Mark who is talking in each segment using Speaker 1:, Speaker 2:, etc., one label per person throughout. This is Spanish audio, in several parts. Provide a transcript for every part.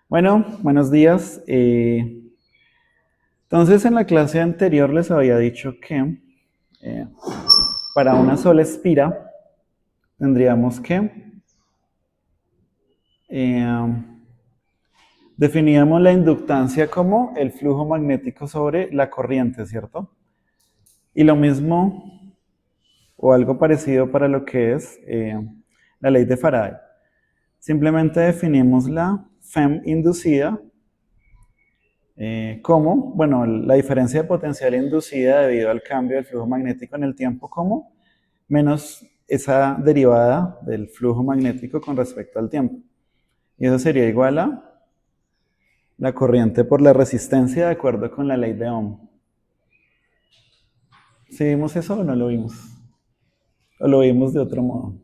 Speaker 1: Bueno, buenos días. Entonces, en la clase anterior les había dicho que eh, para una sola espira tendríamos que eh, definíamos la inductancia como el flujo magnético sobre la corriente, ¿cierto? Y lo mismo o algo parecido para lo que es la ley de Faraday. Simplemente definimos la FEM inducida como, bueno, la diferencia de potencial inducida debido al cambio del flujo magnético en el tiempo como menos esa derivada del flujo magnético con respecto al tiempo. Y eso sería igual a la corriente por la resistencia de acuerdo con la ley de Ohm. ¿Sí vimos eso o no lo vimos? ¿O lo vimos de otro modo?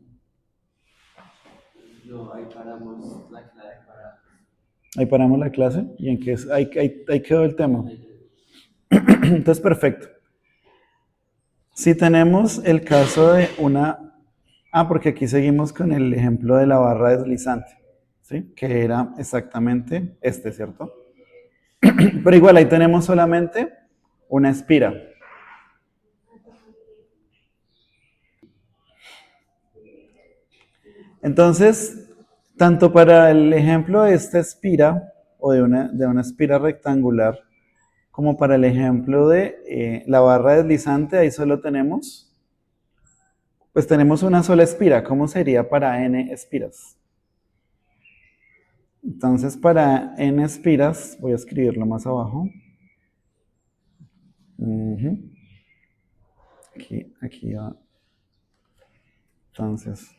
Speaker 2: No, ahí paramos la clase para...
Speaker 1: Ahí paramos la clase y en que ahí quedó el tema. Entonces, perfecto. Si tenemos el caso de una... Ah, porque aquí seguimos con el ejemplo de la barra deslizante, ¿sí? Que era exactamente este, ¿cierto? Pero igual ahí tenemos solamente una espira. Entonces, tanto para el ejemplo de esta espira o de una espira rectangular, como para el ejemplo de la barra deslizante, ahí solo tenemos, pues tenemos una sola espira. ¿Cómo sería para n espiras? Entonces, para n espiras, voy a escribirlo más abajo. Aquí va. Entonces,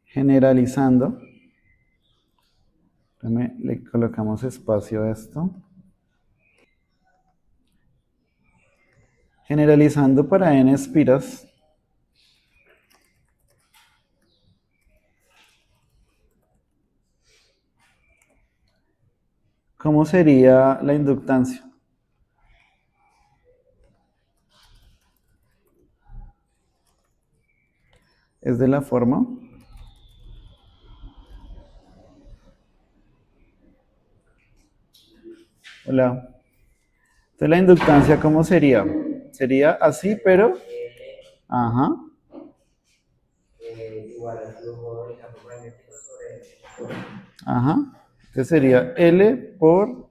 Speaker 1: generalizando, le colocamos espacio a esto. Generalizando para n espiras, ¿cómo sería la inductancia? Es de la forma. Hola. Entonces la inductancia, ¿cómo sería? Sería así, pero... Ajá.
Speaker 2: igual al flujo del campo magnético sobre...
Speaker 1: Ajá. Entonces sería L por...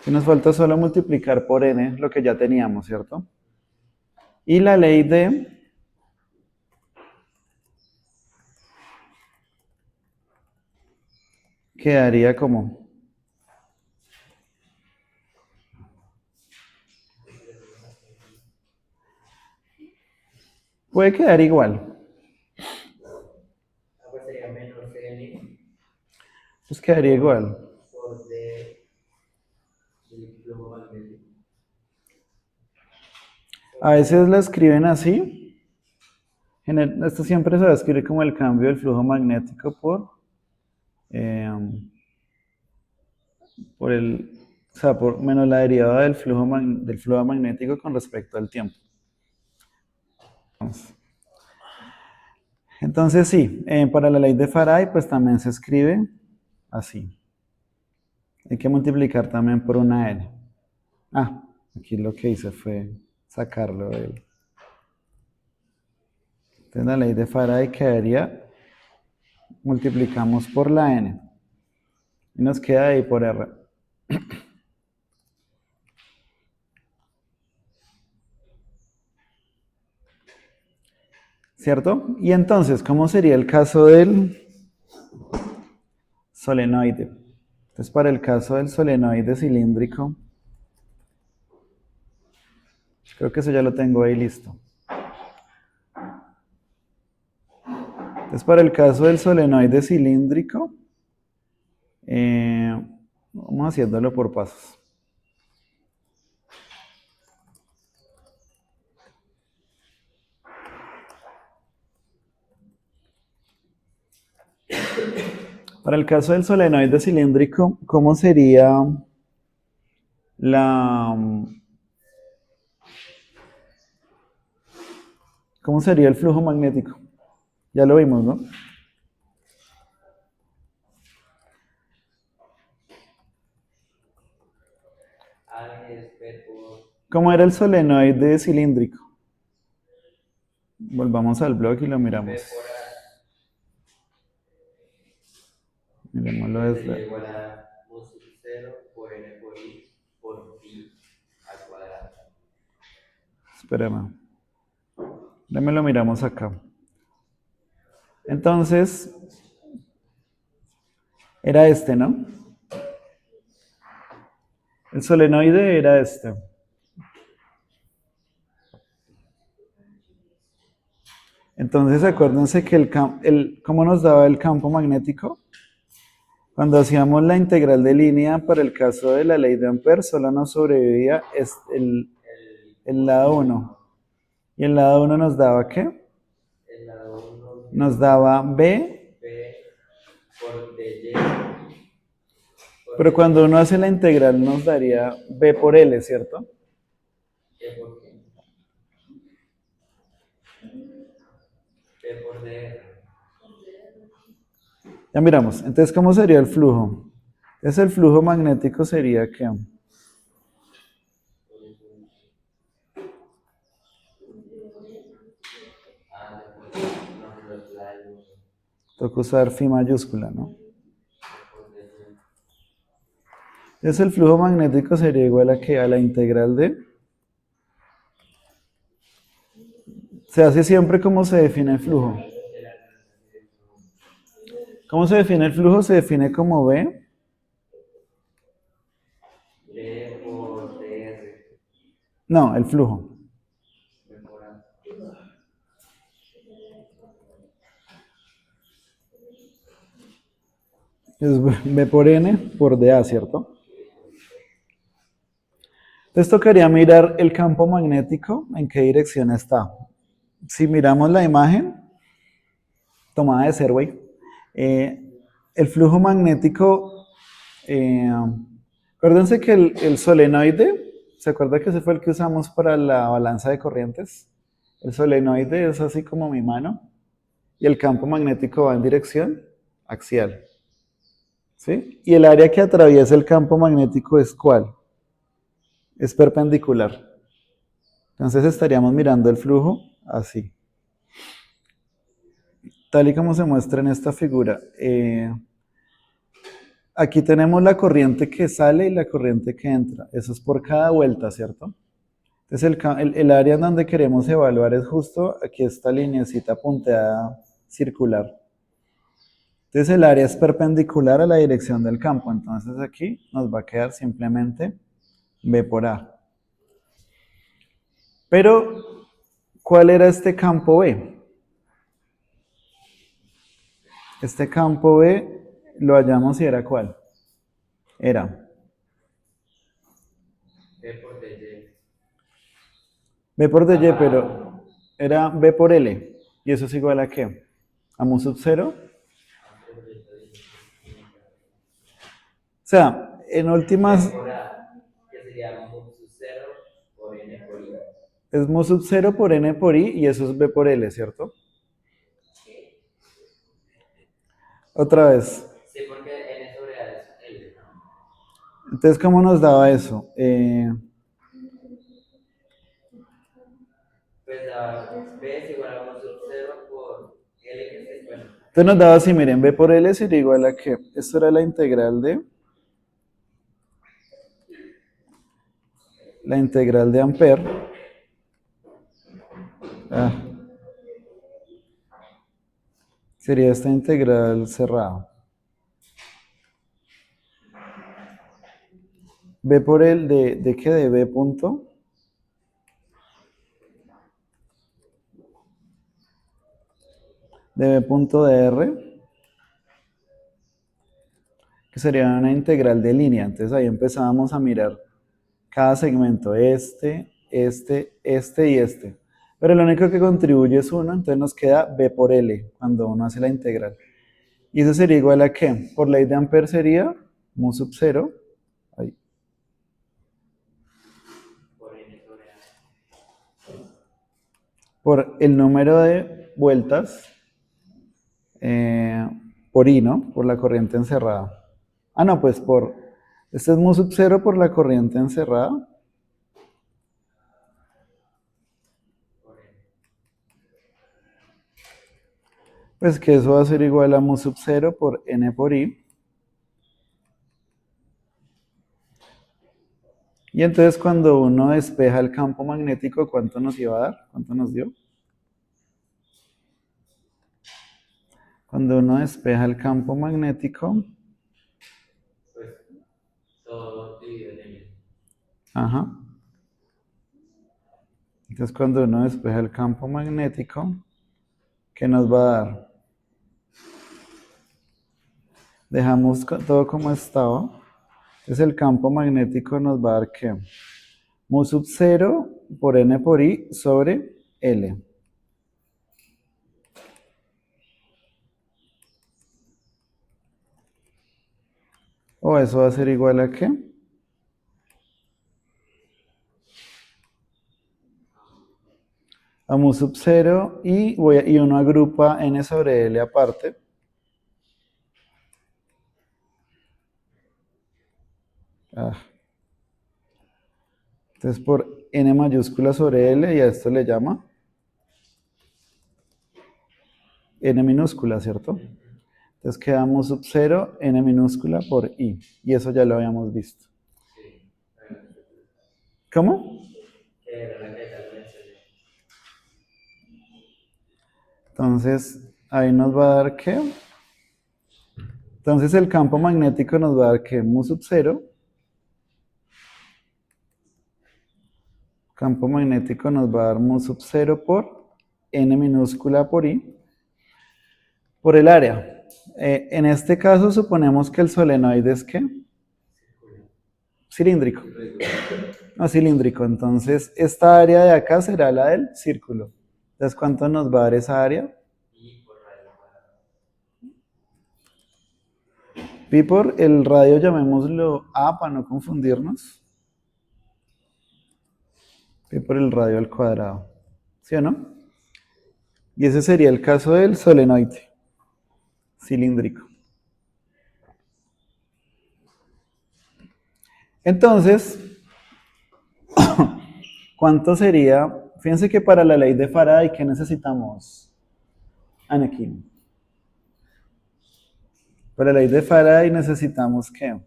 Speaker 1: Que nos falta solo multiplicar por n, lo que ya teníamos, ¿cierto? Y la ley de... Quedaría como... Puede quedar igual.
Speaker 2: Pues sería menos N
Speaker 1: Pues quedaría igual.
Speaker 2: por del flujo magnético.
Speaker 1: A veces la escriben así. Esto siempre se va a escribir como el cambio del flujo magnético eh, por el, o sea, por menos la derivada del flujo magnético con respecto al tiempo. Entonces sí, para la ley de Faraday pues también se escribe así. Hay que multiplicar también por una n. Ah, aquí lo que hice fue sacarlo de él. Entonces la ley de Faraday quedaría, multiplicamos por la n. Y nos queda ahí por r. ¿Cierto? Y entonces, ¿cómo sería el caso del solenoide? Entonces, para el caso del solenoide cilíndrico, creo que eso ya lo tengo ahí listo. Entonces, para el caso del solenoide cilíndrico, vamos haciéndolo por pasos. Para el caso del solenoide cilíndrico, ¿cómo sería la... ¿Cómo sería el flujo magnético? Ya lo vimos, ¿no?
Speaker 2: A es B por
Speaker 1: ¿Cómo era el solenoide cilíndrico? Volvamos al blog y lo miramos.
Speaker 2: B por A,
Speaker 1: Miremoslo
Speaker 2: que sería
Speaker 1: desde...
Speaker 2: igual a mu sub 0 por N por I por pi al cuadrado.
Speaker 1: Espérame. Déjame lo miramos acá. Entonces, era este, ¿no? El solenoide era este. Entonces, acuérdense que ¿cómo nos daba el campo magnético? Cuando hacíamos la integral de línea para el caso de la ley de Ampère, solo nos sobrevivía el lado 1. ¿Y el lado 1 nos daba qué?
Speaker 2: El lado 1
Speaker 1: Nos daba B,
Speaker 2: B por dy
Speaker 1: pero cuando uno hace la integral nos daría B por L, ¿cierto?
Speaker 2: ¿Qué por qué? B por dr.
Speaker 1: Ya miramos. Entonces, ¿cómo sería el flujo? Entonces, el flujo magnético sería que
Speaker 2: Ah, no, los lados
Speaker 1: toca usar phi mayúscula, ¿no?
Speaker 2: por dy.
Speaker 1: Entonces, el flujo magnético sería igual a que a la integral de... Se hace siempre como se define el flujo. ¿Cómo se define el flujo? Se define como B.
Speaker 2: B por dr.
Speaker 1: No, el flujo.
Speaker 2: B por A.
Speaker 1: Es B por N por dA, ¿cierto? Entonces tocaría mirar el campo magnético, en qué dirección está. Si miramos la imagen tomada de Serway, el flujo magnético, acuérdense que el solenoide, ¿se acuerda que ese fue el que usamos para la balanza de corrientes? El solenoide es así como mi mano y el campo magnético va en dirección axial. ¿Sí? Y el área que atraviesa el campo magnético es ¿cuál? Es perpendicular. Entonces estaríamos mirando el flujo así. Tal y como se muestra en esta figura. Aquí tenemos la corriente que sale y la corriente que entra. Eso es por cada vuelta, ¿cierto? Entonces el área en donde queremos evaluar es justo aquí esta lineecita punteada circular. Entonces el área es perpendicular a la dirección del campo. Entonces aquí nos va a quedar simplemente B por A. Pero, ¿cuál era este campo B? Este campo B lo hallamos y era ¿cuál? Era
Speaker 2: B por dy.
Speaker 1: B por dy, pero era B por L. ¿Y eso es igual a qué? ¿A mu sub 0? O sea, en últimas
Speaker 2: B por A, que sería mu sub 0 por N por I.
Speaker 1: es mu sub 0 por N por I y eso es B por L, ¿cierto? Otra vez.
Speaker 2: Sí, porque N sobre A es L, ¿no?
Speaker 1: Entonces, ¿cómo nos daba eso?
Speaker 2: Pues B es igual a mu sub 0 por L, que es, bueno,
Speaker 1: Entonces nos daba así, miren, B por L sería igual a que esto era la integral de Ampère. Ah, sería esta integral cerrada. B por el ¿de qué? De B punto. De B punto de R, que sería una integral de línea. Entonces ahí empezábamos a mirar cada segmento, este y este. Pero lo único que contribuye es uno, entonces nos queda B por L cuando uno hace la integral. Y eso sería igual a ¿qué? Por ley de Ampère sería mu sub 0 ahí,
Speaker 2: por N sobre A.
Speaker 1: por el número de vueltas por I, ¿no? Por la corriente encerrada. Ah, no, pues este es mu sub 0 por la corriente encerrada. Pues que eso va a ser igual a mu sub 0 por N por I. Y entonces cuando uno despeja el campo magnético, ¿cuánto nos iba a dar? ¿Cuánto nos dio? Cuando uno despeja el campo magnético,
Speaker 2: Pues todo dividido en L.
Speaker 1: ajá. Entonces cuando uno despeja el campo magnético, ¿qué nos va a dar? Dejamos todo como estaba. Entonces el campo magnético nos va a dar ¿qué? Mu sub 0 por N por I sobre L. O eso va a ser igual a ¿qué? A mu sub 0 y uno agrupa N sobre L aparte. Entonces por N mayúscula sobre L y a esto le llama N minúscula, ¿cierto? Entonces queda mu sub 0 N minúscula por I. Y eso ya lo habíamos visto.
Speaker 2: Sí.
Speaker 1: ¿Cómo?
Speaker 2: Que era la que ya lo mencioné.
Speaker 1: Entonces ahí nos va a dar ¿qué? Entonces el campo magnético nos va a dar ¿qué? Mu sub 0. Campo magnético nos va a dar mu sub 0 por N minúscula por I. Por el área. En este caso suponemos que el solenoide es ¿qué? Cilíndrico. No, cilíndrico. Entonces esta área de acá será la del círculo. Entonces, ¿cuánto nos va a dar esa área?
Speaker 2: Y por radio cuadrado.
Speaker 1: Pi por el radio, llamémoslo A para no confundirnos. Pi por el radio al cuadrado. ¿Sí o no? Y ese sería el caso del solenoide cilíndrico. Entonces, ¿cuánto sería? Fíjense que para la ley de Faraday, ¿qué necesitamos? Anakin. Para la ley de Faraday necesitamos ¿qué? O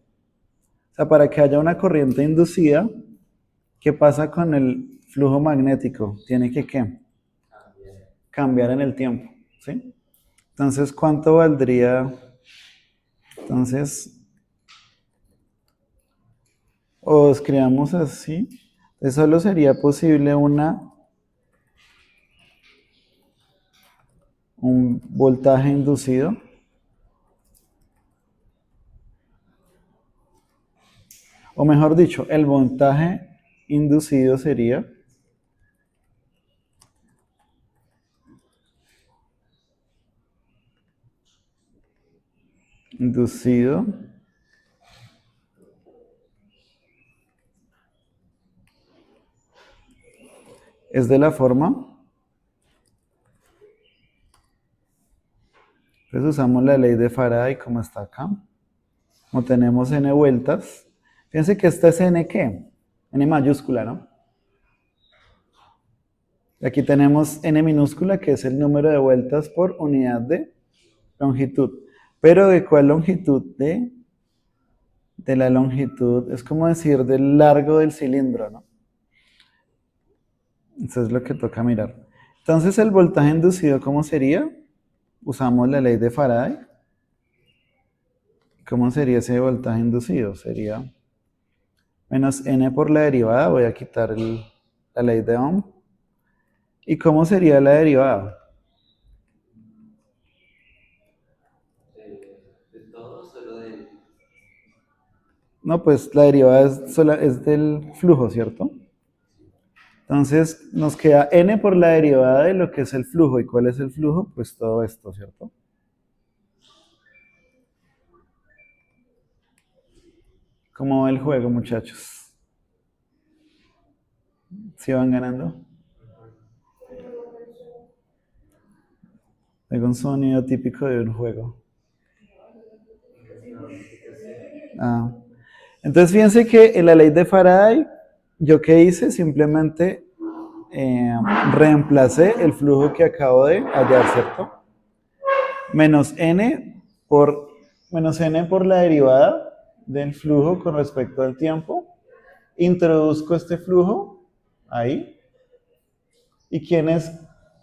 Speaker 1: sea, para que haya una corriente inducida, ¿qué pasa con el flujo magnético? Tiene que ¿qué?
Speaker 2: También.
Speaker 1: Cambiar en el tiempo, ¿sí? Entonces, ¿cuánto valdría? Entonces, o escribamos así, entonces solo sería posible un voltaje inducido. O mejor dicho, el voltaje inducido sería inducido es de la forma, entonces usamos la ley de Faraday como está acá, como tenemos n vueltas, fíjense que esta es n ¿qué? N mayúscula, ¿no? Y aquí tenemos n minúscula que es el número de vueltas por unidad de longitud. ¿Pero de cuál longitud? De la longitud, es como decir del largo del cilindro, ¿no? Eso es lo que toca mirar. Entonces, el voltaje inducido, ¿cómo sería? Usamos la ley de Faraday. ¿Cómo sería ese voltaje inducido? Sería menos n por la derivada. Voy a quitar la ley de Ohm. ¿Y cómo sería la derivada?
Speaker 2: De todo, solo de.
Speaker 1: No, pues la derivada es del flujo, ¿cierto? Entonces nos queda n por la derivada de lo que es el flujo. ¿Y cuál es el flujo? Pues todo esto, ¿cierto? ¿Cómo va el juego, muchachos? ¿Sí van ganando? Algún sonido típico de un juego. Ah. Entonces fíjense que en la ley de Faraday, ¿yo qué hice? Simplemente reemplacé el flujo que acabo de hallar, ¿cierto? Menos n por la derivada del flujo con respecto al tiempo. Introduzco este flujo ahí. ¿Y quiénes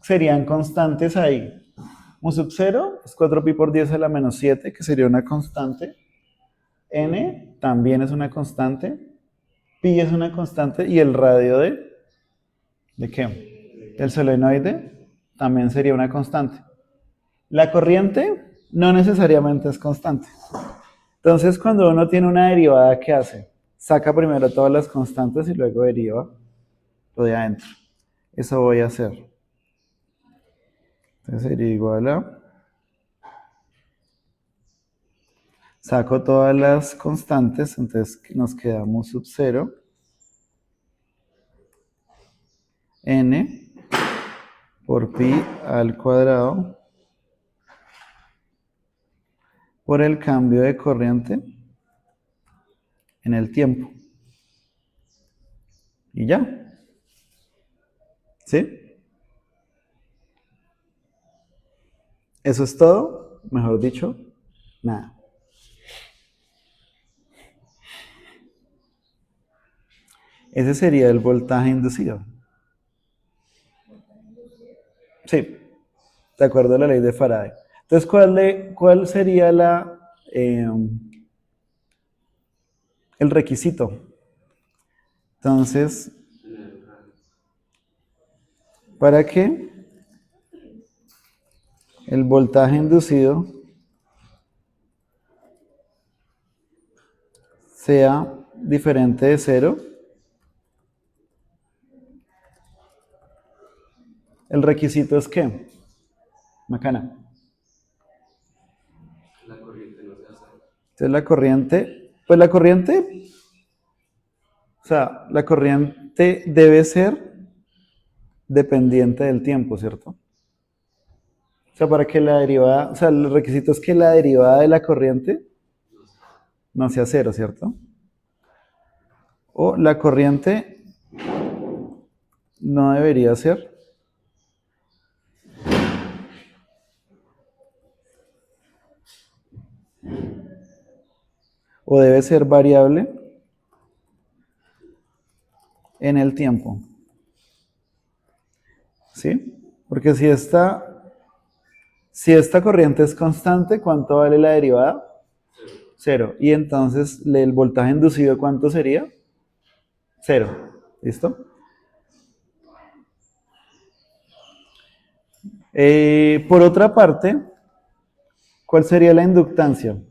Speaker 1: serían constantes ahí? Mu sub 0 es 4pi por 10 a la menos 7, que sería una constante. N también es una constante. Pi es una constante. Y el radio ¿de qué? Del solenoide también sería una constante. La corriente no necesariamente es constante. Entonces, cuando uno tiene una derivada, ¿qué hace? Saca primero todas las constantes y luego deriva lo de adentro. Eso voy a hacer. Entonces sería igual a... Saco todas las constantes, entonces nos quedamos sub 0. N por pi al cuadrado por el cambio de corriente en el tiempo. Y ya. ¿Sí? Eso es todo, mejor dicho, nada. Ese sería el voltaje inducido. Sí, de acuerdo a la ley de Faraday. Entonces, ¿cuál sería el requisito? Entonces, para que el voltaje inducido sea diferente de 0, el requisito es ¿qué? Macana.
Speaker 2: La corriente no se hace.
Speaker 1: Entonces la corriente, pues la corriente, o sea, la corriente debe ser dependiente del tiempo, ¿cierto? O sea, para que la derivada, o sea, el requisito es que la derivada de la corriente no sea 0, ¿cierto? O la corriente no debería ser o debe ser variable en el tiempo. ¿Sí? Porque si esta corriente es constante, ¿cuánto vale la derivada? 0. Y entonces el voltaje inducido, ¿cuánto sería? 0. ¿Listo? Por otra parte, ¿cuál sería la inductancia?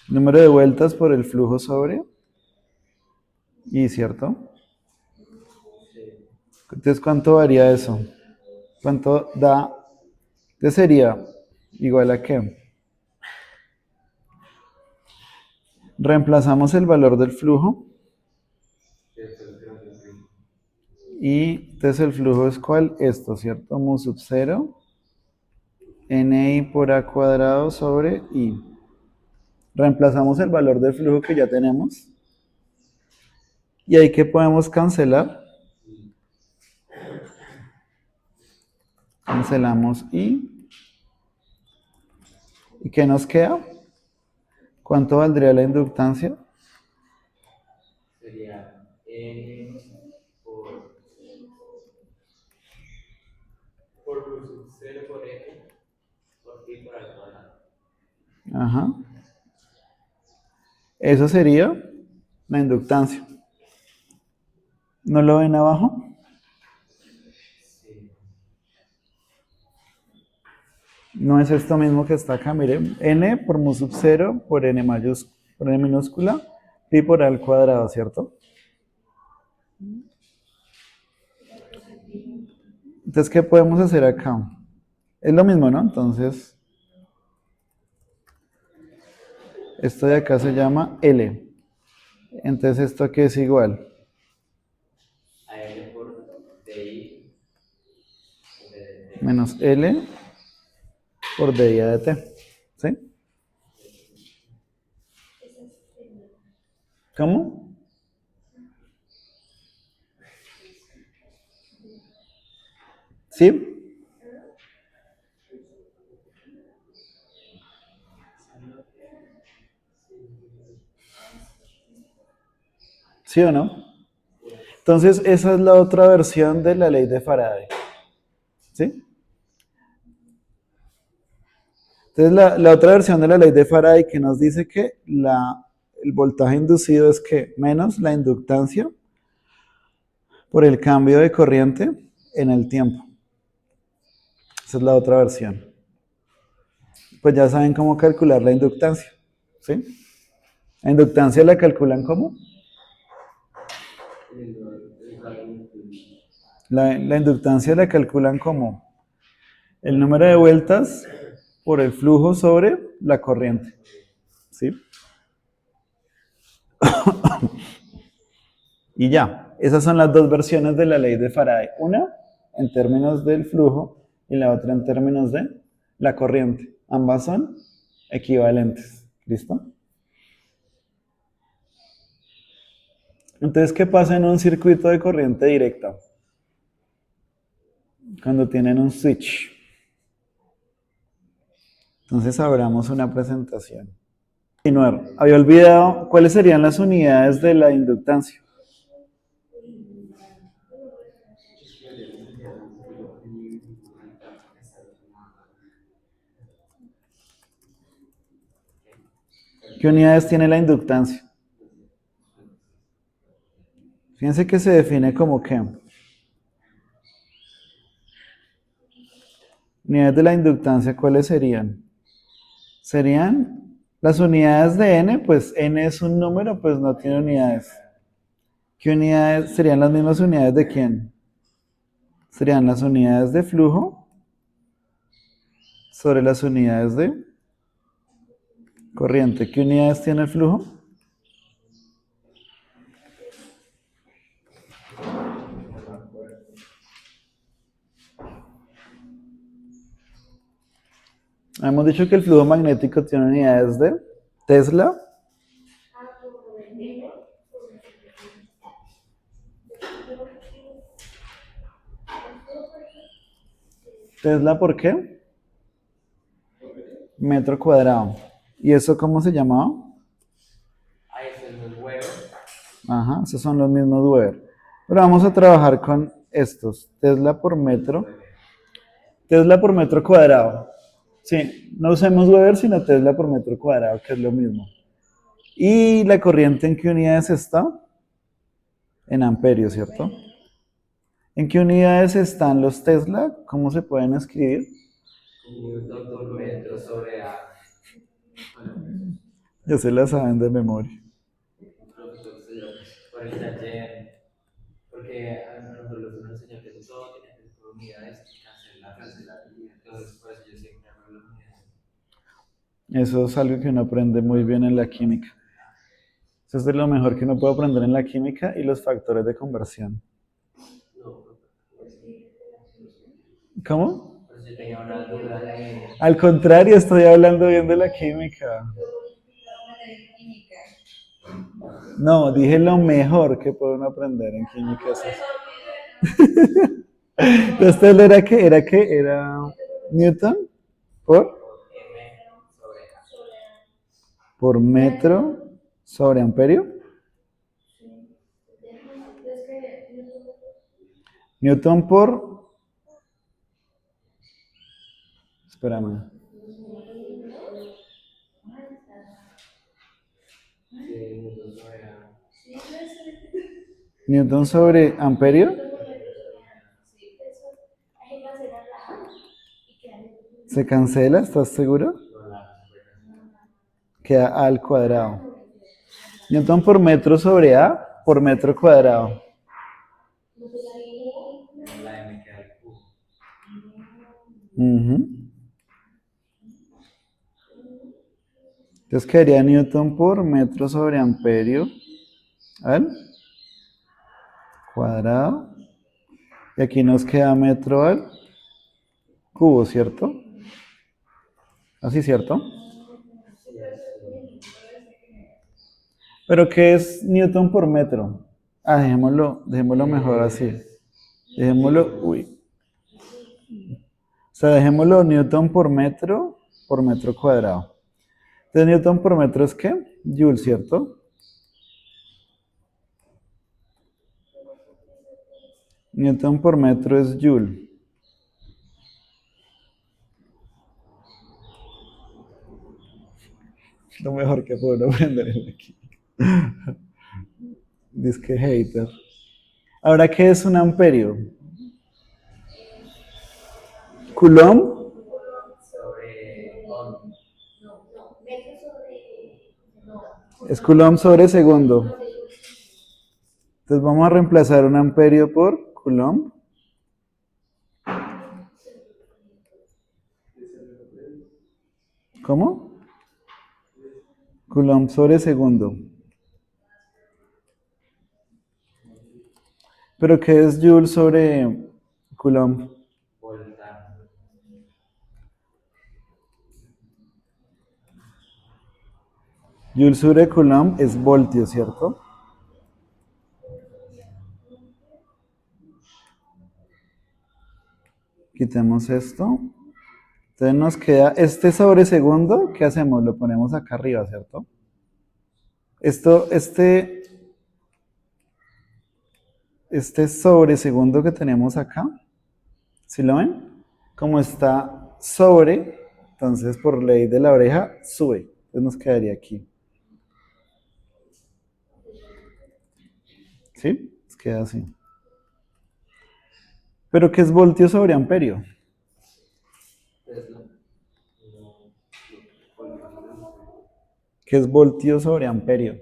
Speaker 1: Número de vueltas por el flujo sobre I, ¿cierto? Entonces, ¿cuánto varía eso? ¿Cuánto da? ¿Qué sería? ¿Igual a qué? Reemplazamos el valor del flujo. Y entonces el flujo es ¿cuál? Esto, ¿cierto? Mu sub 0. Ni por a cuadrado sobre I. Reemplazamos el valor del flujo que ya tenemos. Y ahí que podemos cancelar. Cancelamos I. ¿Y qué nos queda? ¿Cuánto valdría la inductancia?
Speaker 2: Sería N por mu sub 0 por N por pi por al cuadrado.
Speaker 1: Ajá. Eso sería la inductancia. ¿No lo ven abajo?
Speaker 2: Sí.
Speaker 1: No es esto mismo que está acá, miren. N por mu sub 0 por N minúscula, pi por al cuadrado, ¿cierto? Entonces, ¿qué podemos hacer acá? Es lo mismo, ¿no? Entonces, Esto de acá se llama L. Entonces, ¿esto qué es igual?
Speaker 2: A L por DI de T.
Speaker 1: Menos L por DI de T. ¿Sí? ¿Cómo? ¿Sí? ¿Sí o no? Entonces, esa es la otra versión de la ley de Faraday. ¿Sí? Entonces, la otra versión de la ley de Faraday que nos dice que el voltaje inducido es que menos la inductancia por el cambio de corriente en el tiempo. Esa es la otra versión. Pues ya saben cómo calcular la inductancia. ¿Sí? La inductancia la calculan ¿cómo? La inductancia la calculan como el número de vueltas por el flujo sobre la corriente. ¿Sí? Y ya, esas son las dos versiones de la ley de Faraday. Una en términos del flujo y la otra en términos de la corriente. Ambas son equivalentes. ¿Listo? Entonces, ¿qué pasa en un circuito de corriente directa? Cuando tienen un switch. Entonces, abramos una presentación. Continuar. Había olvidado cuáles serían las unidades de la inductancia. ¿Qué unidades tiene la inductancia? Fíjense que se define como qué. Unidades de la inductancia, ¿cuáles serían? Serían las unidades de n, pues n es un número, pues no tiene unidades. ¿Qué unidades serían las mismas unidades de quién? Serían las unidades de flujo sobre las unidades de corriente. ¿Qué unidades tiene el flujo? Hemos dicho que el flujo magnético tiene unidades de Tesla. ¿Tesla por qué? Metro cuadrado. ¿Y eso cómo se llamaba?
Speaker 2: Ahí están los huevos.
Speaker 1: Ajá, esos son los mismos Weber. Pero vamos a trabajar con estos. Tesla por metro. Tesla por metro cuadrado. Sí, no usemos Weber, sino Tesla por metro cuadrado, que es lo mismo. ¿Y la corriente en qué unidades está? En amperios, ¿cierto? ¿En qué unidades están los Tesla? ¿Cómo se pueden escribir?
Speaker 2: Newton por metro sobre A.
Speaker 1: Ya se la saben de memoria.
Speaker 2: Por el taller. Porque a nosotros nos enseñó que todo tiene que ser por unidades y cancelar. Entonces, por eso yo siempre hablo de las unidades.
Speaker 1: Eso es algo que uno aprende muy bien en la química. Eso es de lo mejor que uno puede aprender en la química y los factores de conversión. ¿Cómo?
Speaker 2: Por eso yo tenía una duda de.
Speaker 1: Al contrario, estoy hablando bien de la química. No, dije lo mejor que pueden aprender en química es eso. Entonces, ¿era Newton por?
Speaker 2: M sobre A.
Speaker 1: Por metro sobre amperio. Newton por, espérame,
Speaker 2: Newton sobre A.
Speaker 1: Newton sobre amperio. ¿Se cancela? ¿Estás seguro? Queda A al cuadrado. Newton por metro sobre A por metro cuadrado.
Speaker 2: La M queda al cubo.
Speaker 1: Ujú. Entonces quedaría Newton por metro sobre amperio al cuadrado. Y aquí nos queda metro al cubo, ¿cierto? Así, ¿cierto? ¿Pero qué es Newton por metro? Ah, dejémoslo mejor así. Dejémoslo, uy. O sea, dejémoslo Newton por metro cuadrado. Entonces, Newton por metro es ¿qué? Joule, ¿cierto? Newton por metro es Joule. Lo mejor que puedo aprender aquí. Disque hater. Ahora, ¿qué es un amperio? ¿Coulomb?
Speaker 2: sobre on.
Speaker 1: Es Coulomb sobre segundo. Entonces vamos a reemplazar un amperio por Coulomb. ¿Cómo? Coulomb sobre segundo. ¿Pero qué es Joule sobre Coulomb?
Speaker 2: Volta.
Speaker 1: Joule sobre Coulomb es voltio, ¿cierto? Quitemos esto. Entonces nos queda este sobre segundo. ¿Qué hacemos? Lo ponemos acá arriba, ¿cierto? Este sobre segundo que tenemos acá, ¿sí lo ven? Como está sobre, entonces por ley de la oreja sube. Entonces nos quedaría aquí. ¿Sí? Nos queda así. ¿Pero qué es voltio sobre amperio?
Speaker 2: Tesla.
Speaker 1: ¿Qué es voltio sobre amperio?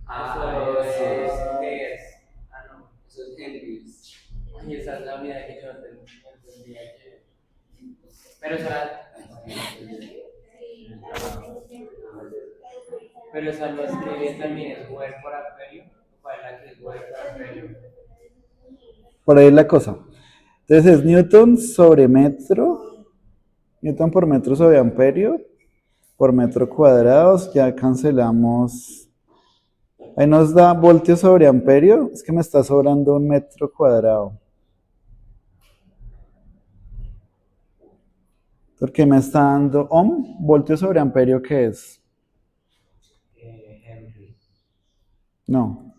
Speaker 2: Ah, eso es Hertz. Ah, no, eso es Henry. Ay, esa es la unidad que yo no entendía que. Pero esa. Pero esa no es que también es web por amperio. ¿Cuál es la que es web por amperio?
Speaker 1: Por ahí es la cosa. Entonces es Newton sobre metro, Newton por metro sobre amperio, por metro cuadrado, ya cancelamos. Ahí nos da voltio sobre amperio, es que me está sobrando un metro cuadrado. Porque me está dando ohm, voltio sobre amperio, ¿qué es?
Speaker 2: Henry.
Speaker 1: No,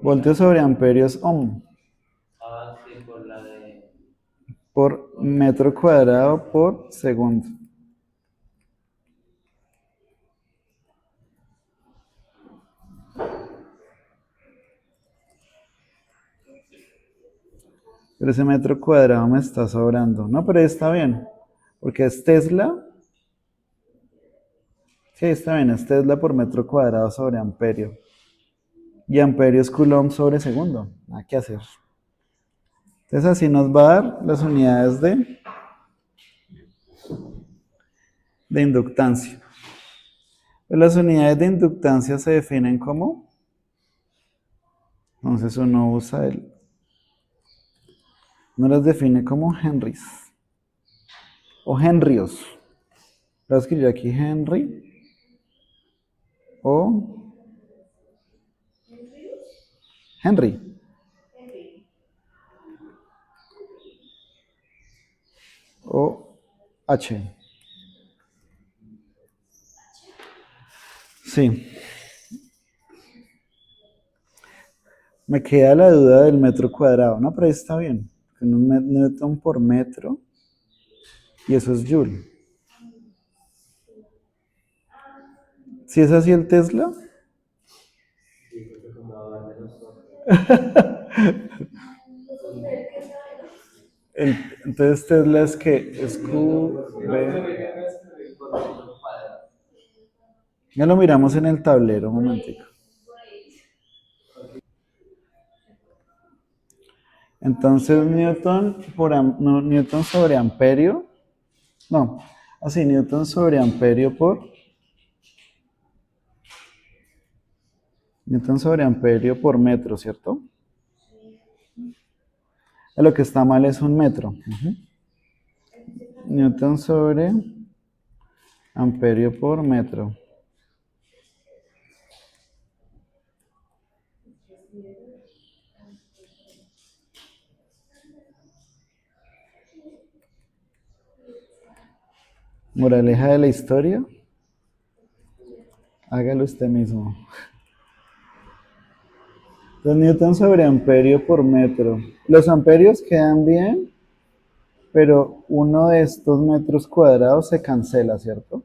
Speaker 1: voltio sobre amperio es ohm,
Speaker 2: Ah, sí, por la de.
Speaker 1: por metro cuadrado por segundo. Pero ese metro cuadrado me está sobrando. No, pero ahí está bien, porque es Tesla. Sí, está bien, es Tesla por metro cuadrado sobre amperio. Y amperio es Coulomb sobre segundo. Nada que hacer. Entonces así nos va a dar las unidades de inductancia. Pues las unidades de inductancia se definen como, entonces uno usa uno las define como henrys o henrios. Voy a escribir aquí Henry o Henry o H. Sí, me queda la duda del metro cuadrado. No, pero ahí está bien. Un newton por metro y eso es joule. Si es así el Tesla,
Speaker 2: Sí, creo que como hablar de nosotros.
Speaker 1: entonces Tesla es que es Q, B. Ya lo miramos en el tablero, un momentico. Entonces, Newton sobre amperio, no, así, Newton sobre amperio por metro, ¿cierto? Lo que está mal es un metro. Newton sobre amperio por metro. Moraleja de la historia, hágalo usted mismo. Entonces, Newton sobre amperio por metro. Los amperios quedan bien, pero uno de estos metros cuadrados se cancela, ¿cierto?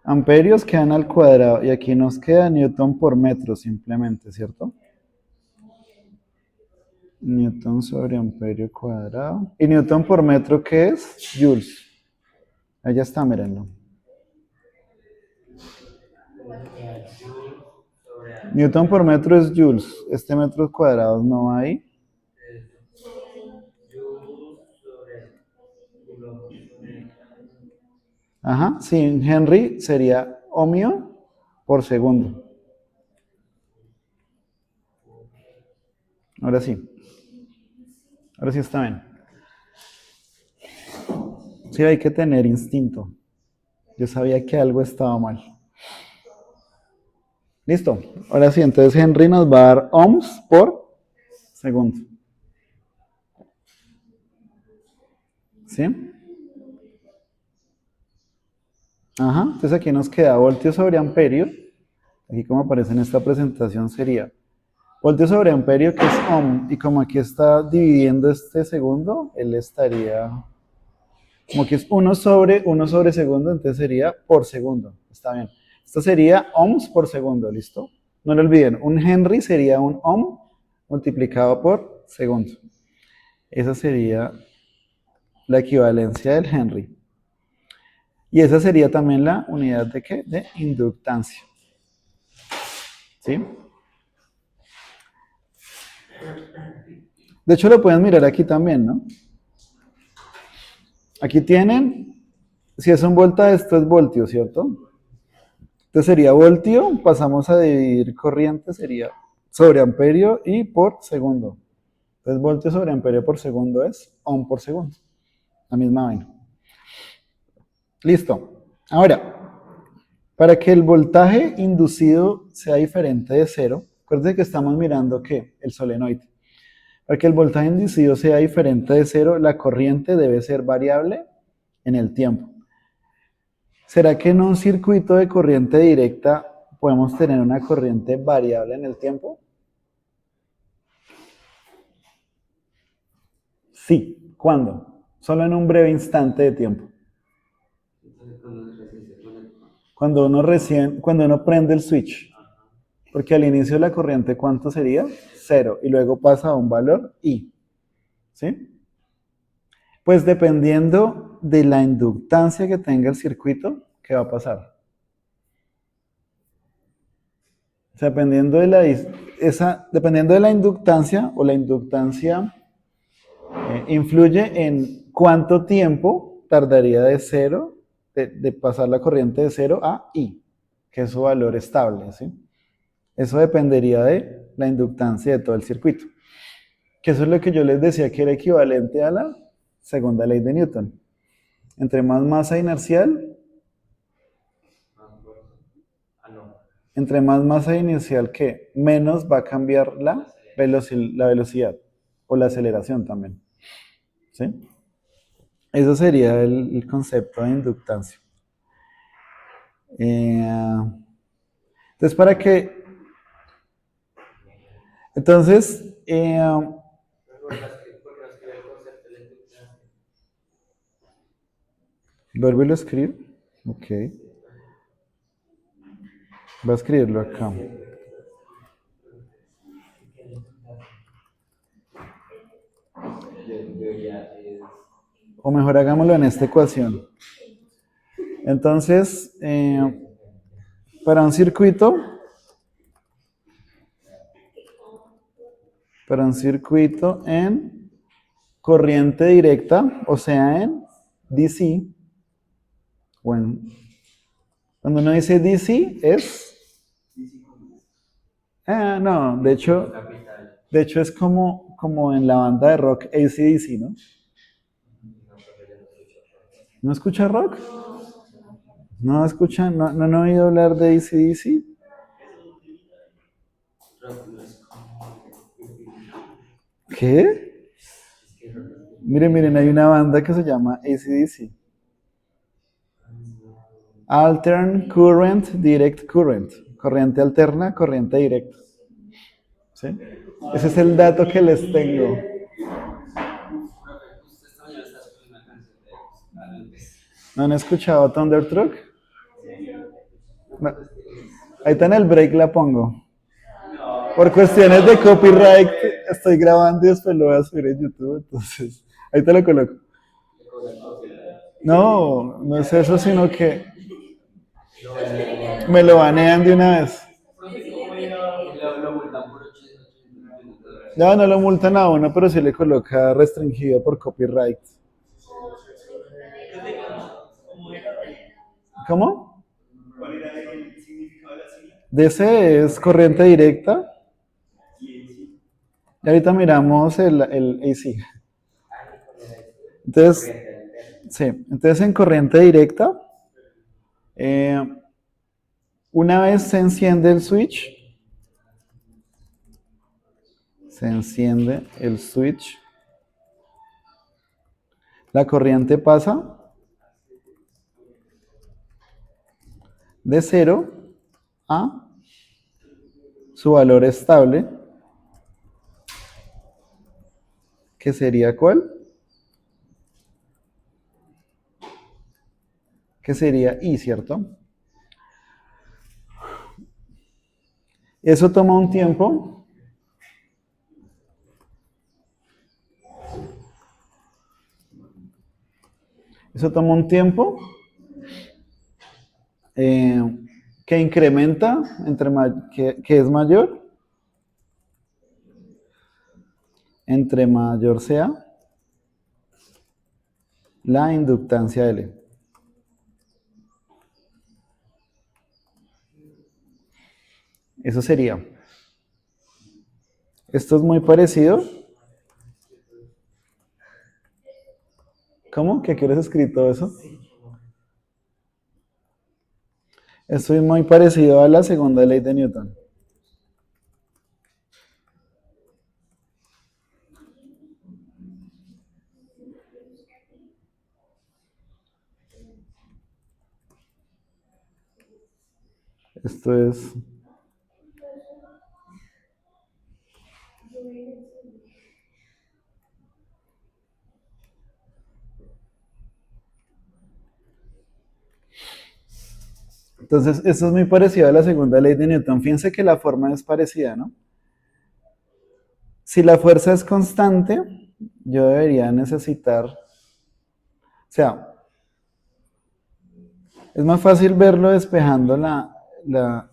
Speaker 1: Amperios quedan al cuadrado y aquí nos queda Newton por metro simplemente, ¿cierto? Newton sobre amperio cuadrado. ¿Y Newton por metro qué es? Joules. Allá está, mírenlo. Newton por metro es joules. Este metro cuadrado no hay. Ajá, sí, Henry sería ohmio por segundo. Ahora sí. Ahora sí está bien. Sí, hay que tener instinto. Yo sabía que algo estaba mal. Listo. Ahora sí, entonces Henry nos va a dar ohms por segundo. ¿Sí? Ajá. Entonces aquí nos queda voltio sobre amperio. Aquí como aparece en esta presentación sería voltio sobre amperio, que es ohm. Y como aquí está dividiendo este segundo, él estaría... Como que es uno sobre segundo, entonces sería por segundo. Está bien. Esto sería ohms por segundo, ¿listo? No lo olviden, un Henry sería un ohm multiplicado por segundo. Esa sería la equivalencia del Henry. Y esa sería también la unidad de ¿qué? De inductancia. ¿Sí? De hecho, lo pueden mirar aquí también, ¿no? Aquí tienen, si es un volta, esto es voltio, ¿cierto? Entonces sería voltio, pasamos a dividir corriente, sería sobre amperio y por segundo. Entonces voltio sobre amperio por segundo es ohm por segundo. La misma vaina. Listo. Ahora, para que el voltaje inducido sea diferente de cero, acuérdense que estamos mirando ¿qué? El solenoide. Para que el voltaje inducido sea diferente de cero, la corriente debe ser variable en el tiempo. ¿Será que en un circuito de corriente directa podemos tener una corriente variable en el tiempo? Sí. ¿Cuándo? Solo en un breve instante de tiempo. Cuando uno prende el switch. Porque al inicio de la corriente, ¿cuánto sería? Cero. Y luego pasa a un valor I. ¿Sí? Pues dependiendo de la inductancia que tenga el circuito, ¿qué va a pasar? O sea, dependiendo de la inductancia o la inductancia influye en cuánto tiempo tardaría de cero, de pasar la corriente de cero a I, que es su valor estable, ¿sí? Eso dependería de la inductancia de todo el circuito. Que eso es lo que yo les decía que era equivalente a la segunda ley de Newton. Entre más masa inercial, entre más masa inercial que menos va a cambiar la velocidad o la aceleración también. ¿Sí? Eso sería el concepto de inductancia. Entonces, para que... Entonces, vuelvo y lo escribo. Ok. Voy a escribirlo acá. O mejor hagámoslo en esta ecuación. Entonces, para un circuito en corriente directa, o sea, en DC, bueno, cuando uno dice DC es... no, de hecho es como en la banda de rock AC/DC, ¿no? ¿No escucha rock? ¿No escuchan? ¿No han oído hablar de AC/DC? ¿Qué? Miren, hay una banda que se llama AC/DC. Altern Current, Direct Current. Corriente alterna, corriente directa. ¿Sí? Ese es el dato que les tengo. ¿No han escuchado Thunder Truck? No. Ahorita en el break la pongo. Por cuestiones de copyright estoy grabando y después lo voy a subir en YouTube, entonces ahí te lo coloco. No, no es eso, sino que me lo banean de una vez. No, no lo multan a uno, pero sí le coloca restringido por copyright. ¿Cómo? DC es corriente directa. Y ahorita miramos el AC. Entonces, sí, entonces en corriente directa, una vez se enciende el switch, la corriente pasa de 0 a su valor estable, que sería ¿cuál? Que sería I, ¿cierto? Eso toma un tiempo. Eso toma un tiempo que incrementa que es mayor entre mayor sea la inductancia L. Eso sería. Esto es muy parecido. ¿Cómo? ¿Que quieres escrito eso? Esto es muy parecido a la segunda ley de Newton. Esto es... Entonces, esto es muy parecido a la segunda ley de Newton. Fíjense que la forma es parecida, ¿no? Si la fuerza es constante, yo debería necesitar... O sea, es más fácil verlo despejando la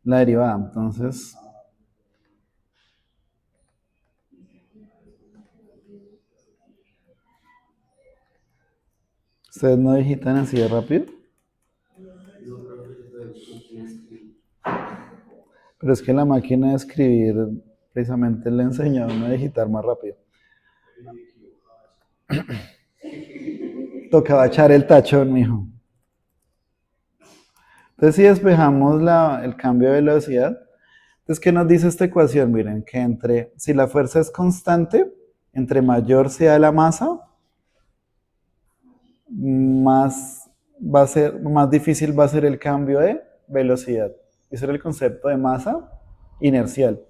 Speaker 1: derivada. Entonces, ¿ustedes no digitan así de rápido? Pero es que la máquina de escribir precisamente le enseña a uno a digitar más rápido. Tocaba echar el tachón, mijo. Entonces, si despejamos el cambio de velocidad, entonces, ¿qué nos dice esta ecuación? Miren, que si la fuerza es constante, entre mayor sea la masa, más difícil va a ser el cambio de velocidad. Ese era el concepto de masa inercial.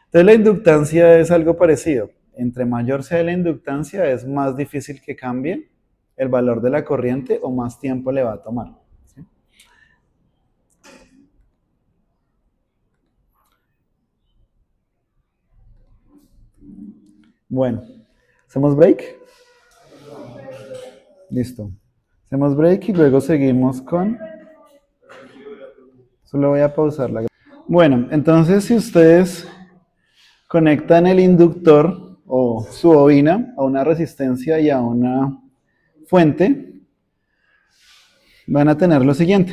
Speaker 1: Entonces, la inductancia es algo parecido. Entre mayor sea la inductancia, es más difícil que cambie el valor de la corriente o más tiempo le va a tomar. ¿Sí? Bueno, ¿hacemos break? Listo. Hacemos break y luego seguimos con... Solo voy a pausar la... Bueno, entonces si ustedes conectan el inductor o su bobina a una resistencia y a una fuente, van a tener lo siguiente.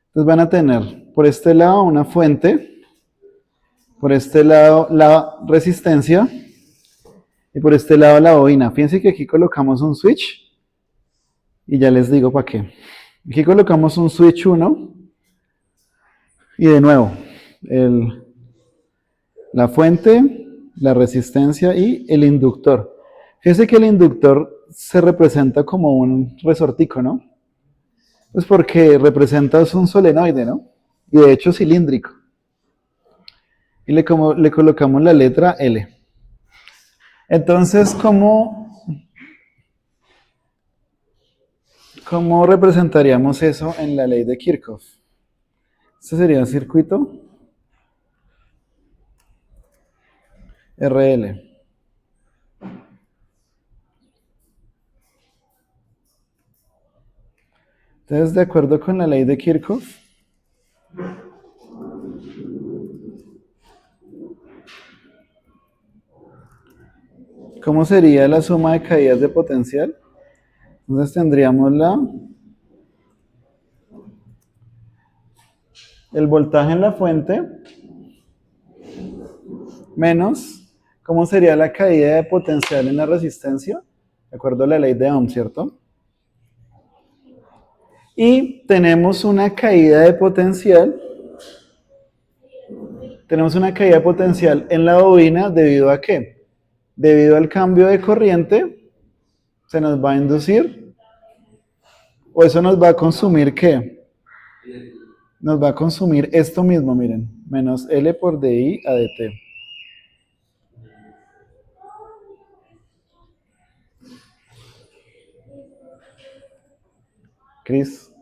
Speaker 1: Entonces van a tener por este lado una fuente, por este lado la resistencia y por este lado la bobina. Fíjense que aquí colocamos un switch y ya les digo para qué. Aquí colocamos un switch 1 y de nuevo la fuente, la resistencia y el inductor. Fíjense que el inductor se representa como un resortico, ¿no? Pues porque representa un solenoide, ¿no? Y de hecho cilíndrico. Y le colocamos la letra L. Entonces, ¿cómo representaríamos eso en la ley de Kirchhoff? Este sería un circuito RL. Entonces, de acuerdo con la ley de Kirchhoff, ¿cómo sería la suma de caídas de potencial? Entonces tendríamos el voltaje en la fuente menos, ¿cómo sería la caída de potencial en la resistencia? De acuerdo a la ley de Ohm, ¿cierto? Y tenemos una caída de potencial. Tenemos una caída de potencial en la bobina debido a qué? Debido al cambio de corriente, se nos va a inducir, o eso nos va a consumir ¿qué? Nos va a consumir esto mismo, miren, menos L por DI a DT. Chris,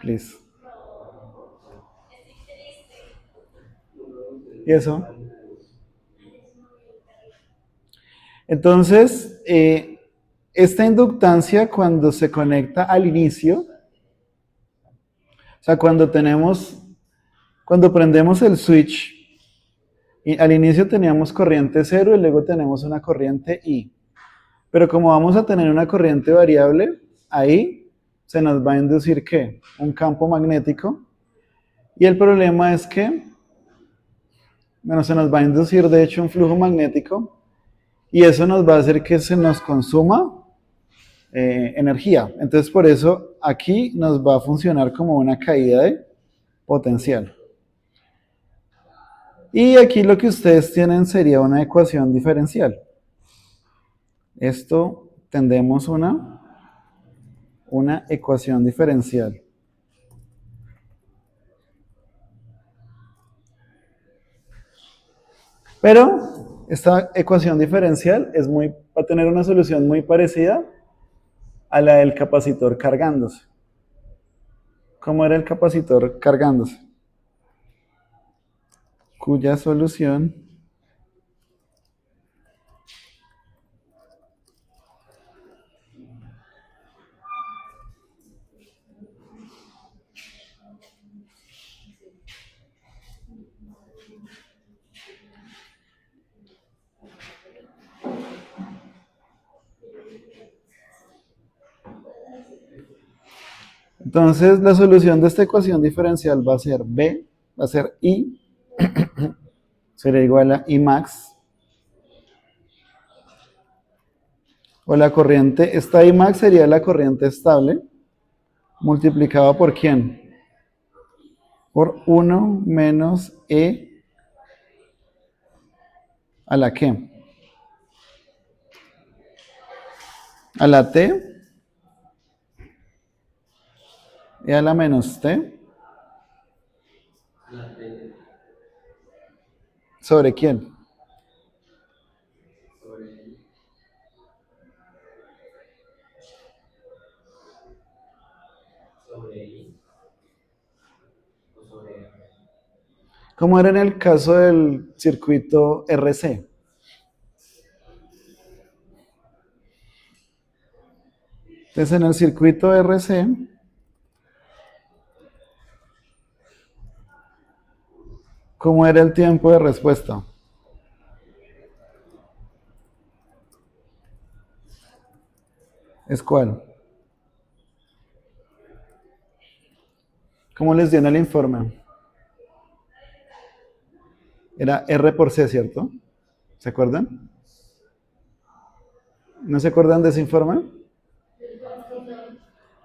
Speaker 1: please. ¿Y eso? Entonces, esta inductancia cuando se conecta al inicio, o sea, cuando prendemos el switch, y al inicio teníamos corriente 0 y luego tenemos una corriente I. Pero como vamos a tener una corriente variable, ahí se nos va a inducir ¿qué? Un campo magnético. Y el problema es que, bueno, se nos va a inducir de hecho un flujo magnético y eso nos va a hacer que se nos consuma energía. Entonces por eso aquí nos va a funcionar como una caída de potencial. Y aquí lo que ustedes tienen sería una ecuación diferencial. Esto tendemos una ecuación diferencial. Pero esta ecuación diferencial va a tener una solución muy parecida a la del capacitor cargándose. ¿Cómo era el capacitor cargándose? Cuya solución entonces la solución de esta ecuación diferencial va a ser B, va a ser I, será igual a I max, o la corriente, esta I max sería la corriente estable, multiplicado por ¿quién? Por 1 menos E a la ¿qué? A la T, E a la menos T, ¿sobre quién? ¿Cómo era en el caso del circuito RC? Entonces, en el circuito RC, ¿cómo era el tiempo de respuesta? ¿Es cuál? ¿Cómo les dio en el informe? Era R por C, ¿cierto? ¿Se acuerdan? ¿No se acuerdan de ese informe?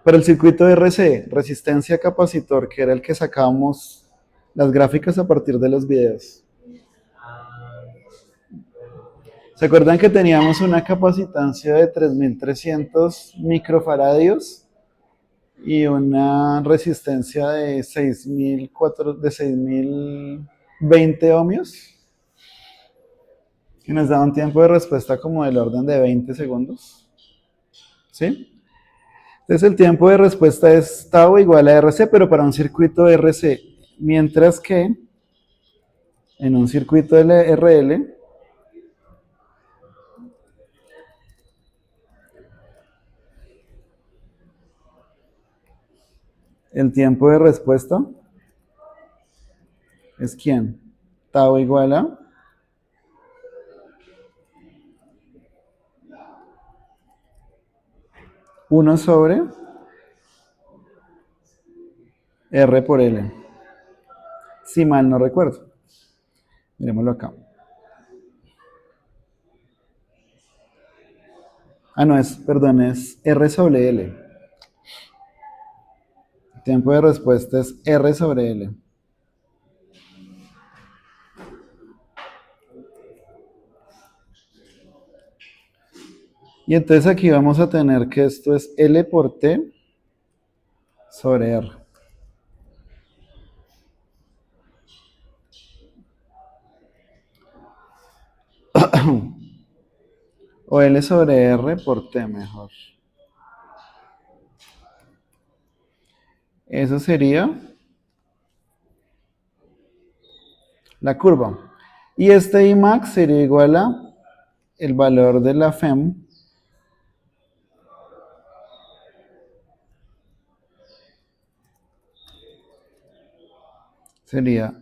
Speaker 1: Para el circuito RC, resistencia capacitor, que era el que sacábamos las gráficas a partir de los videos. ¿Se acuerdan que teníamos una capacitancia de 3300 microfaradios y una resistencia de 6020 ohmios? Que nos da un tiempo de respuesta como del orden de 20 segundos. ¿Sí? Entonces el tiempo de respuesta es tau igual a RC, pero para un circuito RC. Mientras que en un circuito RL, el tiempo de respuesta es ¿quién? Tau igual a 1 sobre R por L. Si mal no recuerdo. Miremoslo acá. Ah, no, perdón, es R sobre L. El tiempo de respuesta es R sobre L. Y entonces aquí vamos a tener que esto es L por T sobre R. O L sobre R por T mejor. Eso sería la curva. Y este Imax sería igual a el valor de la FEM sería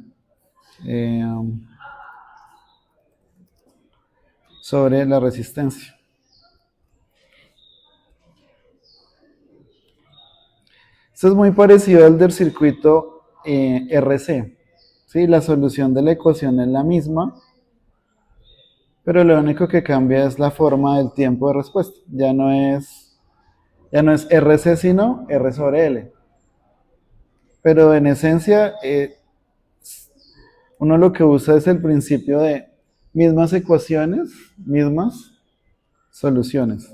Speaker 1: sobre la resistencia. Esto es muy parecido al del circuito RC. ¿Sí? La solución de la ecuación es la misma, pero lo único que cambia es la forma del tiempo de respuesta. Ya no es RC, sino R sobre L. Pero en esencia, uno lo que usa es el principio de mismas ecuaciones, mismas soluciones.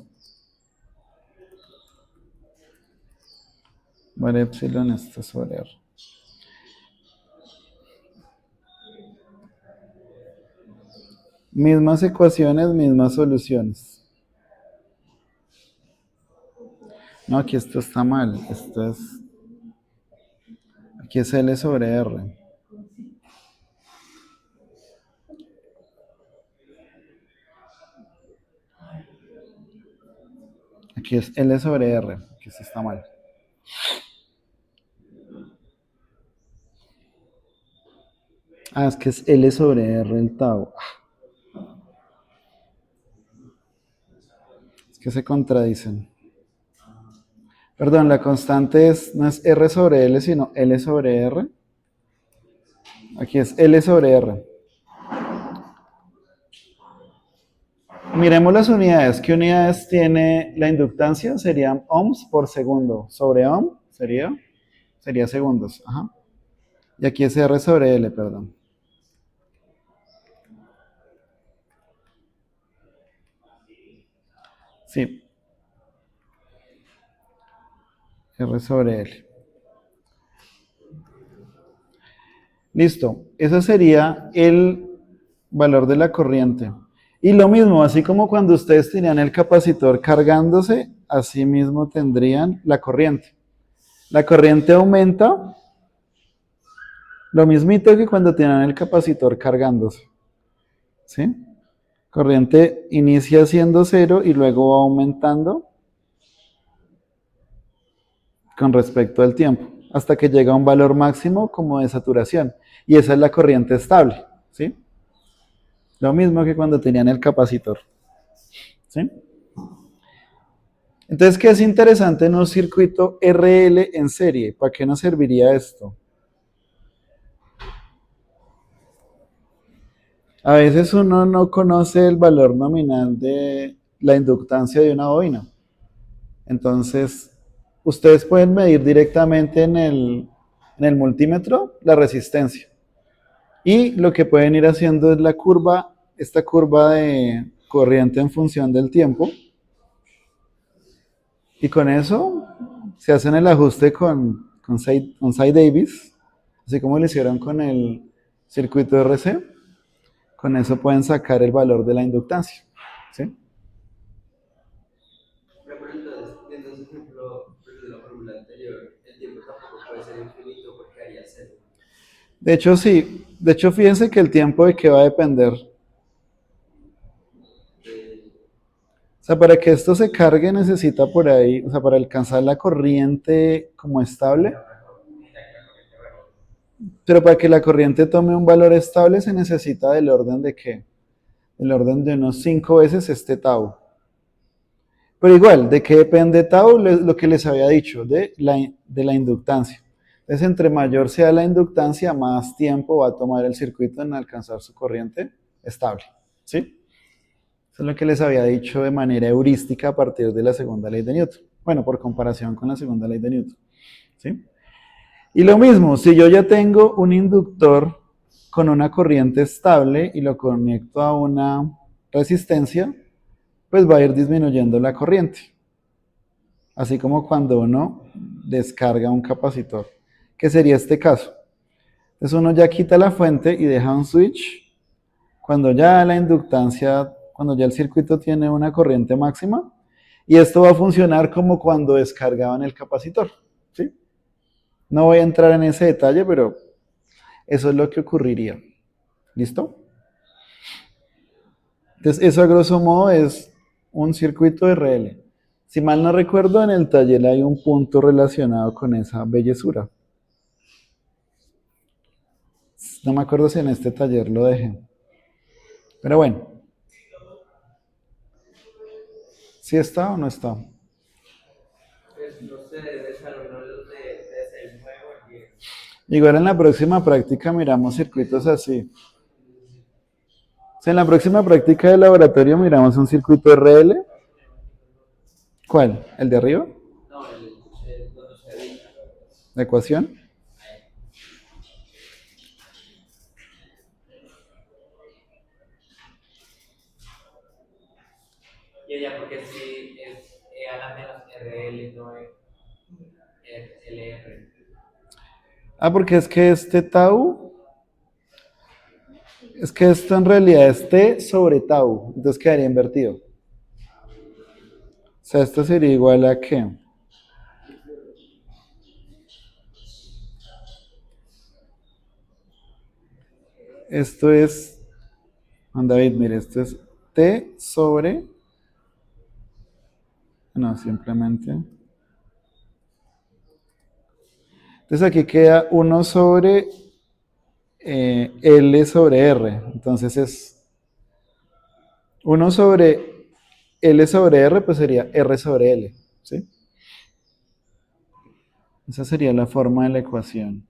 Speaker 1: Vale, epsilon esto sobre R. Mismas ecuaciones, mismas soluciones. No, aquí esto está mal. Aquí es L sobre R. Aquí es L sobre R. Aquí esto está mal. Ah, es que es L sobre R el tau. Es que se contradicen. Perdón, la constante no es R sobre L, sino L sobre R. Aquí es L sobre R. Miremos las unidades. ¿Qué unidades tiene la inductancia? Serían ohms por segundo. Sobre ohm sería segundos. Ajá. Y aquí es R sobre L, perdón. Sí. R sobre L. Listo. Ese sería el valor de la corriente. Y lo mismo, así como cuando ustedes tenían el capacitor cargándose, así mismo tendrían la corriente. La corriente aumenta Lo mismito que cuando tienen el capacitor cargándose. ¿Sí? Corriente inicia siendo cero y luego va aumentando con respecto al tiempo, hasta que llega a un valor máximo como de saturación. Y esa es la corriente estable. ¿Sí? Lo mismo que cuando tenían el capacitor. ¿Sí? Entonces, ¿qué es interesante en un circuito RL en serie? ¿Para qué nos serviría esto? A veces uno no conoce el valor nominal de la inductancia de una bobina. Entonces, ustedes pueden medir directamente en el multímetro la resistencia. Y lo que pueden ir haciendo es la curva, esta curva de corriente en función del tiempo. Y con eso se hacen el ajuste con Davis, así como lo hicieron con el circuito RC. Con eso pueden sacar el valor de la inductancia. ¿Sí?
Speaker 2: Pero entonces, viendo ese ejemplo de la fórmula anterior, el tiempo tampoco puede ser infinito porque haría cero.
Speaker 1: De hecho, sí. De hecho, fíjense que el tiempo de qué va a depender. O sea, para que esto se cargue necesita por ahí, o sea, para alcanzar la corriente como estable. Pero para que la corriente tome un valor estable se necesita del orden de qué? Del orden de unos 5 veces este tau. Pero igual, ¿de qué depende tau? Lo que les había dicho, de la inductancia. Entonces, entre mayor sea la inductancia, más tiempo va a tomar el circuito en alcanzar su corriente estable. ¿Sí? Eso es lo que les había dicho de manera heurística a partir de la segunda ley de Newton. Bueno, por comparación con la segunda ley de Newton. ¿Sí? Y lo mismo, si yo ya tengo un inductor con una corriente estable y lo conecto a una resistencia, pues va a ir disminuyendo la corriente. Así como cuando uno descarga un capacitor, que sería este caso. Entonces uno ya quita la fuente y deja un switch. Cuando ya la inductancia, cuando ya el circuito tiene una corriente máxima, y esto va a funcionar como cuando descargaban el capacitor. ¿Sí? No voy a entrar en ese detalle, pero eso es lo que ocurriría. ¿Listo? Entonces, eso a grosso modo es un circuito RL. Si mal no recuerdo, en el taller hay un punto relacionado con esa bellezura. No me acuerdo si en este taller lo dejé. Pero bueno. ¿Sí está o no está?
Speaker 2: Pues no sé, debe estar uno de los de 6 nuevo
Speaker 1: Igual en la próxima práctica miramos circuitos así. O sea, en la próxima práctica de laboratorio miramos un circuito RL. ¿Cuál? ¿El de arriba?
Speaker 2: No, el cuando se edita.
Speaker 1: ¿La ecuación?
Speaker 2: Y ella porque si es E a la menos RL, no es LR.
Speaker 1: Ah, porque es que este tau, es que esto en realidad es T sobre tau, entonces quedaría invertido. O sea, esto sería igual a qué? Esto es, Juan David, mire, esto es T sobre, no, simplemente. Entonces aquí queda 1 sobre L sobre R. Entonces es 1 sobre L sobre R, pues sería R sobre L. ¿Sí? Esa sería la forma de la ecuación.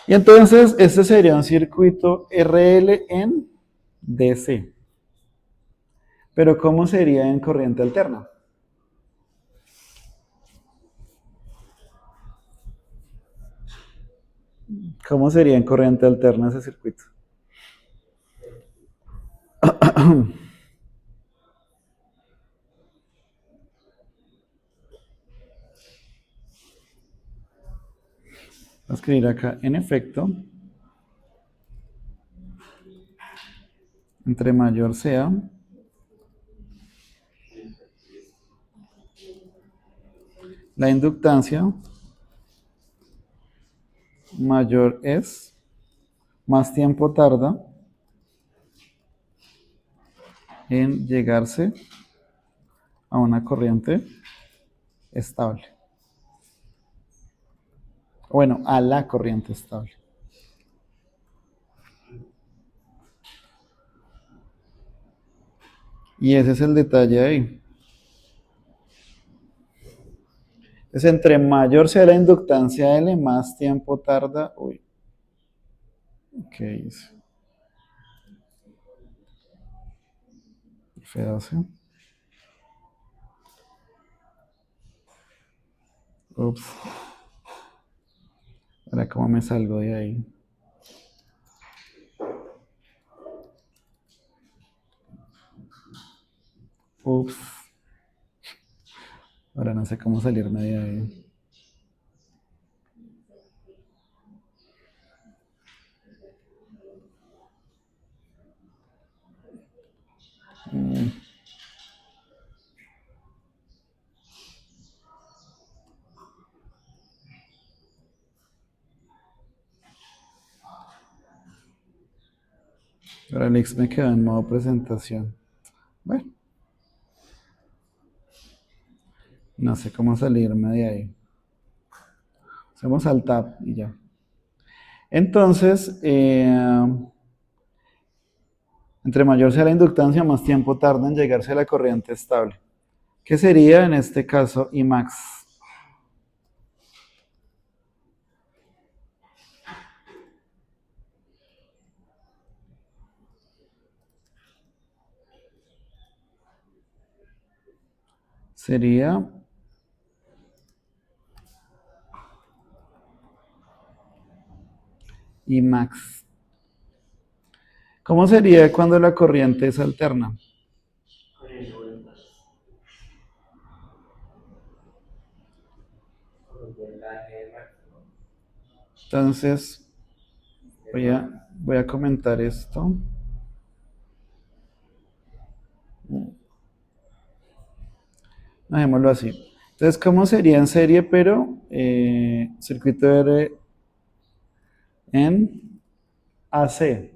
Speaker 1: Y entonces este sería un circuito RL en DC. Pero ¿cómo sería en corriente alterna? ¿Cómo sería en corriente alterna ese circuito? Voy a escribir acá, en efecto, entre mayor sea la inductancia, mayor es, más tiempo tarda en llegarse a una corriente estable. Bueno, a la corriente estable. Y ese es el detalle ahí. Entonces, entre mayor sea la inductancia L, más tiempo tarda. Uy. ¿Qué hice? F12. Ups. Ahora, ¿cómo me salgo de ahí? Ups. Ahora no sé cómo salirme de ahí. Ahora el X me quedó en modo presentación. Bueno, no sé cómo salirme de ahí. Hacemos al tab y ya. Entonces, entre mayor sea la inductancia, más tiempo tarda en llegarse a la corriente estable. ¿Qué sería en este caso Imax? Sería Imax. ¿Cómo sería cuando la corriente es alterna?
Speaker 2: Corriente vueltas. Voltaje máximo.
Speaker 1: Entonces, voy a comentar esto. Dejémoslo así. Entonces, ¿cómo sería en serie, pero circuito R en AC,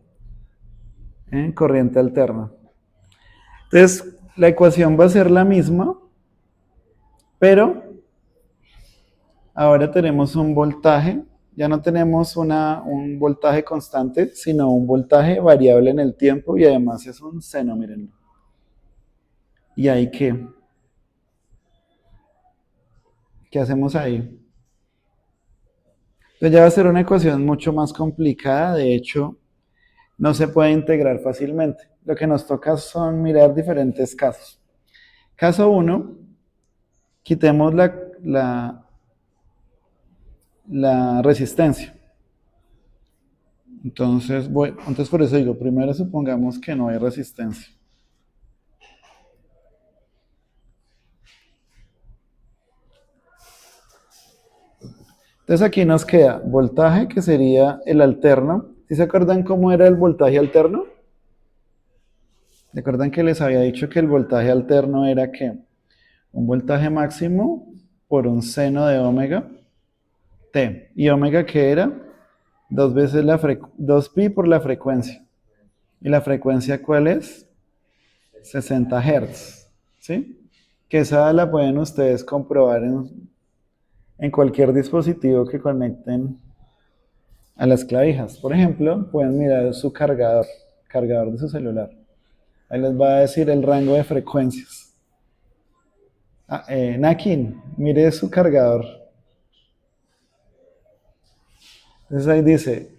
Speaker 1: en corriente alterna? Entonces, la ecuación va a ser la misma, pero ahora tenemos un voltaje. Ya no tenemos un voltaje constante, sino un voltaje variable en el tiempo y además es un seno, miren. ¿Y ahí qué? ¿Qué hacemos ahí? Entonces ya va a ser una ecuación mucho más complicada, de hecho, no se puede integrar fácilmente. Lo que nos toca son mirar diferentes casos. Caso 1, quitemos la resistencia. Entonces por eso digo, primero supongamos que no hay resistencia. Entonces aquí nos queda voltaje, que sería el alterno. ¿Sí se acuerdan cómo era el voltaje alterno? ¿Recuerdan que les había dicho que el voltaje alterno era qué? Un voltaje máximo por un seno de omega t. ¿Y omega qué era? 2pi por la frecuencia. ¿Y la frecuencia cuál es? 60 Hz. ¿Sí? Que esa la pueden ustedes comprobar en cualquier dispositivo que conecten a las clavijas. Por ejemplo, pueden mirar su cargador de su celular. Ahí les va a decir el rango de frecuencias. Nakin, mire su cargador. Entonces ahí dice,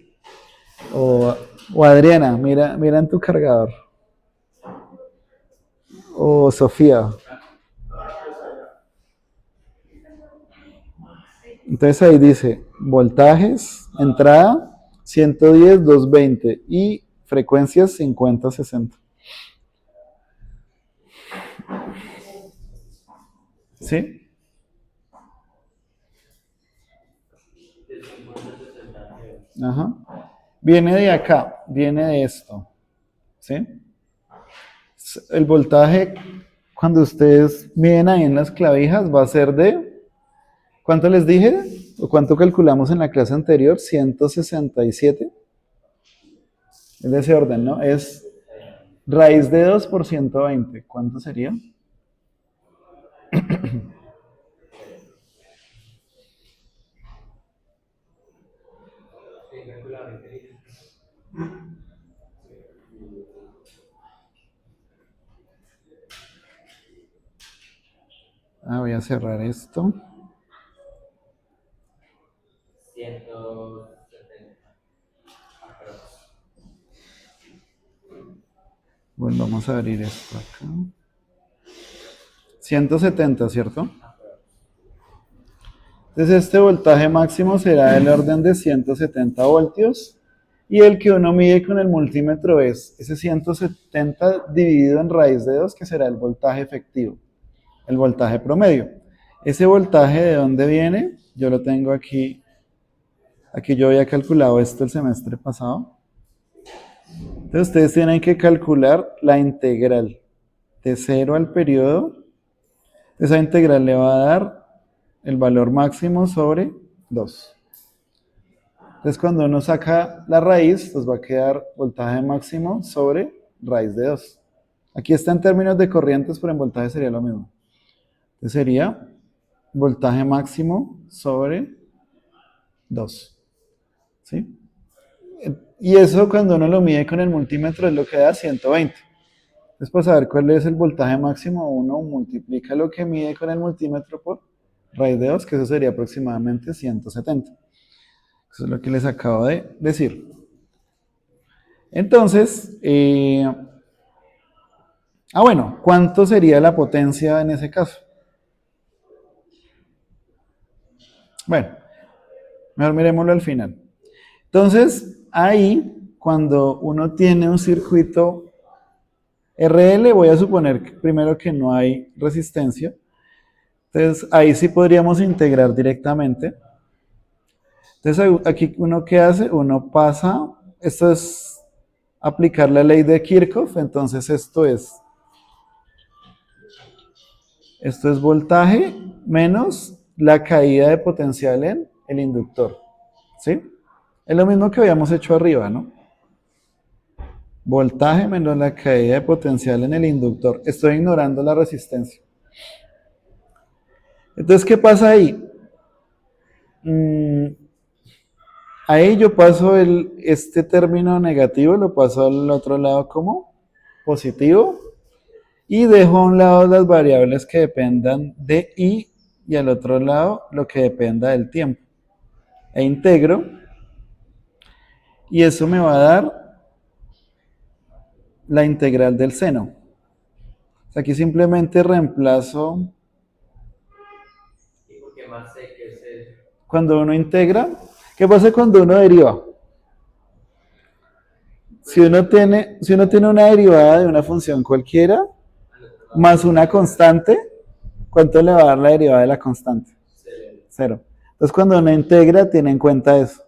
Speaker 1: o Adriana, mira en tu cargador. O Sofía. Entonces ahí dice, voltajes, entrada 110, 220 y frecuencias 50, 60. ¿Sí? Ajá. Viene de acá, viene de esto. ¿Sí? El voltaje, cuando ustedes miden ahí en las clavijas, va a ser de, ¿cuánto les dije? ¿O cuánto calculamos en la clase anterior? 167. Es de ese orden, ¿no? Es raíz de 2 por 120. ¿Cuánto sería?
Speaker 2: Sí, calculador inteligente.
Speaker 1: Voy a cerrar esto.
Speaker 2: 170. Aprox.
Speaker 1: Bueno, vamos a abrir esto acá. 170, ¿cierto? Entonces este voltaje máximo será del orden de 170 voltios y el que uno mide con el multímetro es ese 170 dividido en raíz de 2, que será el voltaje efectivo, el voltaje promedio. Ese voltaje, ¿de dónde viene? Yo lo tengo aquí. Aquí yo había calculado esto el semestre pasado. Entonces ustedes tienen que calcular la integral de 0 al periodo. Esa integral le va a dar el valor máximo sobre 2. Entonces cuando uno saca la raíz, pues va a quedar voltaje máximo sobre raíz de 2. Aquí está en términos de corrientes, pero en voltaje sería lo mismo. Entonces sería voltaje máximo sobre 2. ¿Sí? Y eso cuando uno lo mide con el multímetro es lo que da 120. Entonces para saber cuál es el voltaje máximo, uno multiplica lo que mide con el multímetro por raíz de 2, que eso sería aproximadamente 170. Eso es lo que les acabo de decir. Entonces, bueno, ¿cuánto sería la potencia en ese caso? Bueno, mejor miremoslo al final. Entonces, ahí, cuando uno tiene un circuito RL, voy a suponer primero que no hay resistencia. Entonces, ahí sí podríamos integrar directamente. Entonces, aquí uno ¿qué hace? Uno pasa, esto es aplicar la ley de Kirchhoff, entonces esto es voltaje menos la caída de potencial en el inductor, ¿sí? Es lo mismo que habíamos hecho arriba, ¿no? Voltaje menos la caída de potencial en el inductor. Estoy ignorando la resistencia. Entonces, ¿qué pasa ahí? Ahí yo paso este término negativo, lo paso al otro lado como positivo y dejo a un lado las variables que dependan de I y al otro lado lo que dependa del tiempo. E integro y eso me va a dar la integral del seno. O sea, aquí simplemente reemplazo.
Speaker 2: ¿Y por qué más sé que es el?
Speaker 1: Cuando uno integra, ¿qué pasa cuando uno deriva? Si uno tiene una derivada de una función cualquiera más una constante, ¿cuánto le va a dar la derivada de la constante? 0. Entonces cuando uno integra, tiene en cuenta eso.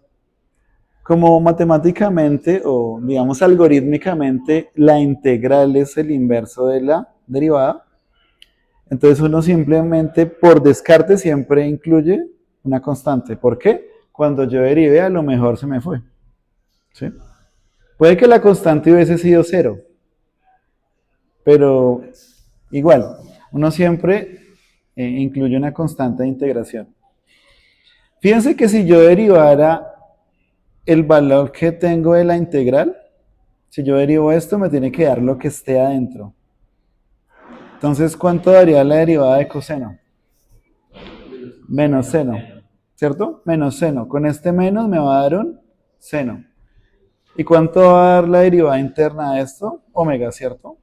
Speaker 1: Como matemáticamente o digamos algorítmicamente la integral es el inverso de la derivada, entonces uno simplemente por descarte siempre incluye una constante. ¿Por qué? Cuando yo derive a lo mejor se me fue. ¿Sí? Puede que la constante hubiese sido 0, pero igual, uno siempre incluye una constante de integración. Fíjense que si yo derivara el valor que tengo de la integral, si yo derivo esto, me tiene que dar lo que esté adentro. Entonces, ¿cuánto daría la derivada de coseno? Menos seno, ¿cierto? Menos seno. Con este menos me va a dar un seno. ¿Y cuánto va a dar la derivada interna de esto? Omega, ¿cierto?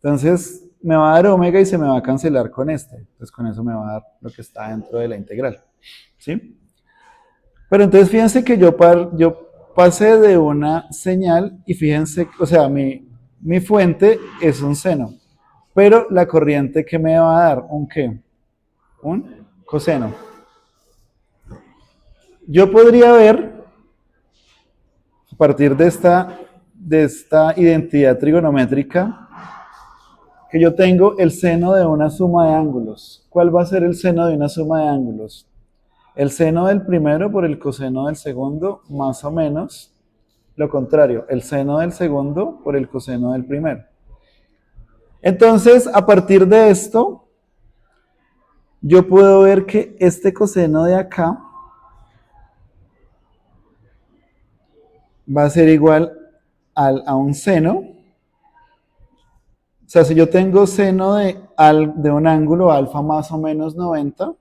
Speaker 1: Entonces, me va a dar omega y se me va a cancelar con este. Entonces, con eso me va a dar lo que está dentro de la integral. ¿Sí? Pero entonces, fíjense que yo pasé de una señal y fíjense, o sea, mi fuente es un seno. Pero la corriente que me va a dar, ¿un qué? Un coseno. Yo podría ver, a partir de esta identidad trigonométrica, que yo tengo el seno de una suma de ángulos. ¿Cuál va a ser el seno de una suma de ángulos? El seno del primero por el coseno del segundo, más o menos lo contrario, el seno del segundo por el coseno del primero. Entonces, a partir de esto, yo puedo ver que este coseno de acá va a ser igual a un seno. O sea, si yo tengo seno de un ángulo alfa más o menos 90,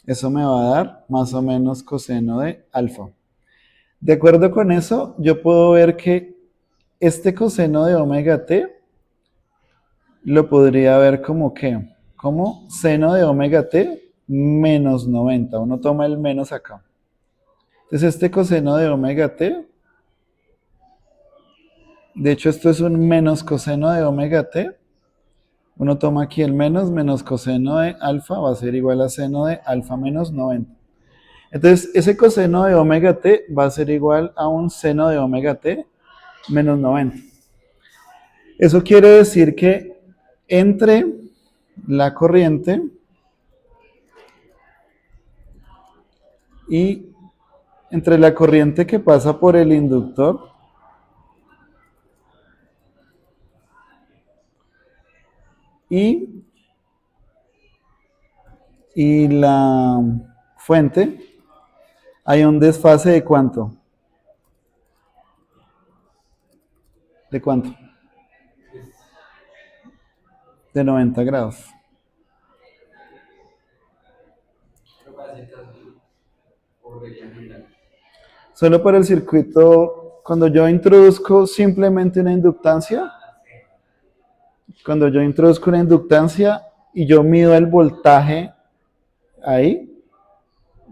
Speaker 1: eso me va a dar más o menos coseno de alfa. De acuerdo con eso, yo puedo ver que este coseno de omega t lo podría ver como que, como seno de omega t menos 90. Uno toma el menos acá. Entonces este coseno de omega t, de hecho esto es un menos coseno de omega t. Uno toma aquí el menos coseno de alfa va a ser igual a seno de alfa menos 90. Entonces, ese coseno de omega t va a ser igual a un seno de omega t menos 90. Eso quiere decir que entre la corriente y entre la corriente que pasa por el inductor y la fuente, hay un desfase de ¿cuánto? ¿De cuánto? De 90 grados. Solo para el circuito, cuando yo introduzco simplemente una inductancia, y yo mido el voltaje ahí,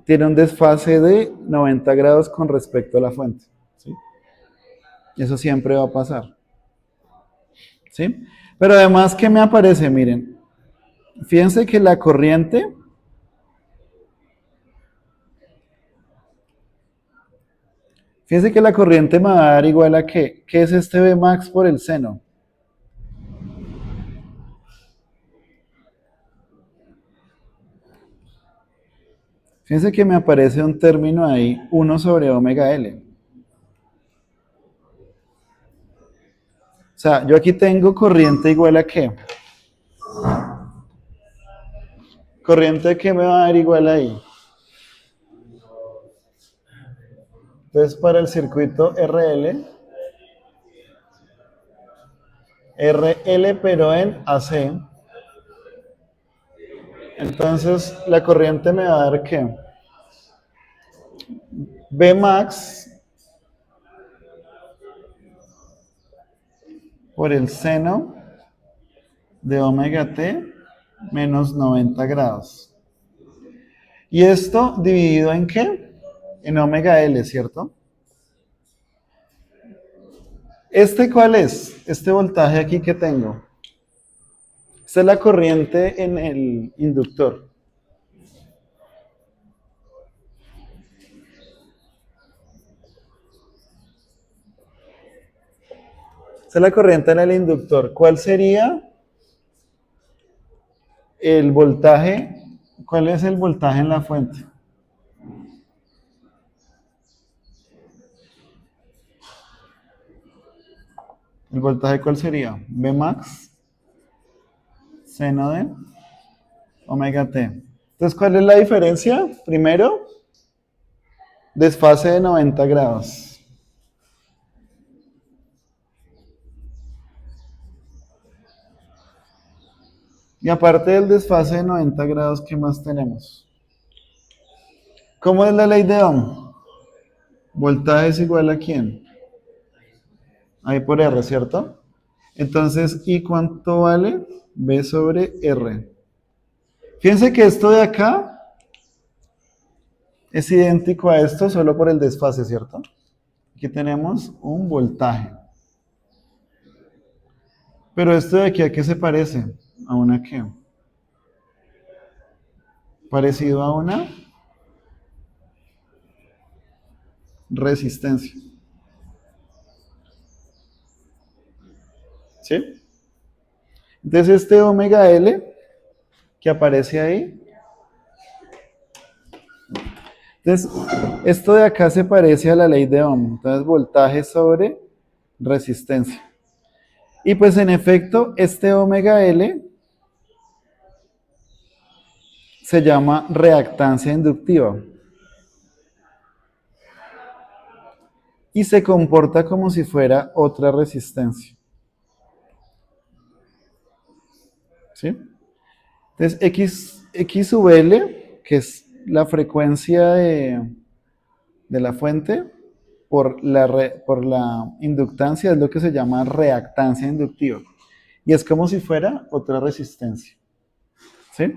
Speaker 1: tiene un desfase de 90 grados con respecto a la fuente. ¿Sí? Eso siempre va a pasar. ¿Sí? Pero además, ¿qué me aparece? Miren, fíjense que la corriente me va a dar igual a ¿qué? ¿Qué es este Vmax por el seno? Fíjense que me aparece un término ahí, 1 sobre omega L. O sea, yo aquí tengo corriente igual a ¿qué? Corriente que me va a dar igual ahí. Entonces, para el circuito RL pero en AC, entonces la corriente me va a dar ¿qué? Vmax por el seno de omega t menos 90 grados. ¿Y esto dividido en qué? En omega L, ¿cierto? ¿Este cuál es? Este voltaje aquí que tengo. Esta es la corriente en el inductor. Esta es la corriente en el inductor. ¿Cuál sería el voltaje? ¿Cuál es el voltaje en la fuente? ¿El voltaje cuál sería? Vmax seno de omega t. Entonces, ¿cuál es la diferencia? Primero, desfase de 90 grados. Y aparte del desfase de 90 grados, ¿qué más tenemos? ¿Cómo es la ley de Ohm? Voltaje es igual a ¿quién? I por R, ¿cierto? Entonces, ¿I cuánto vale? V sobre R. Fíjense que esto de acá es idéntico a esto solo por el desfase, ¿cierto? Aquí tenemos un voltaje. Pero esto de aquí, ¿a qué se parece? ¿A una qué? Parecido a una resistencia. ¿Sí? Entonces este omega L que aparece ahí Entonces, esto de acá se parece a la ley de Ohm. Entonces, voltaje sobre resistencia. Y pues en efecto, este omega L se llama reactancia inductiva. Y se comporta como si fuera otra resistencia. ¿Sí? Entonces, X sub L, que es la frecuencia de la fuente, por la inductancia, es lo que se llama reactancia inductiva. Y es como si fuera otra resistencia. ¿Sí?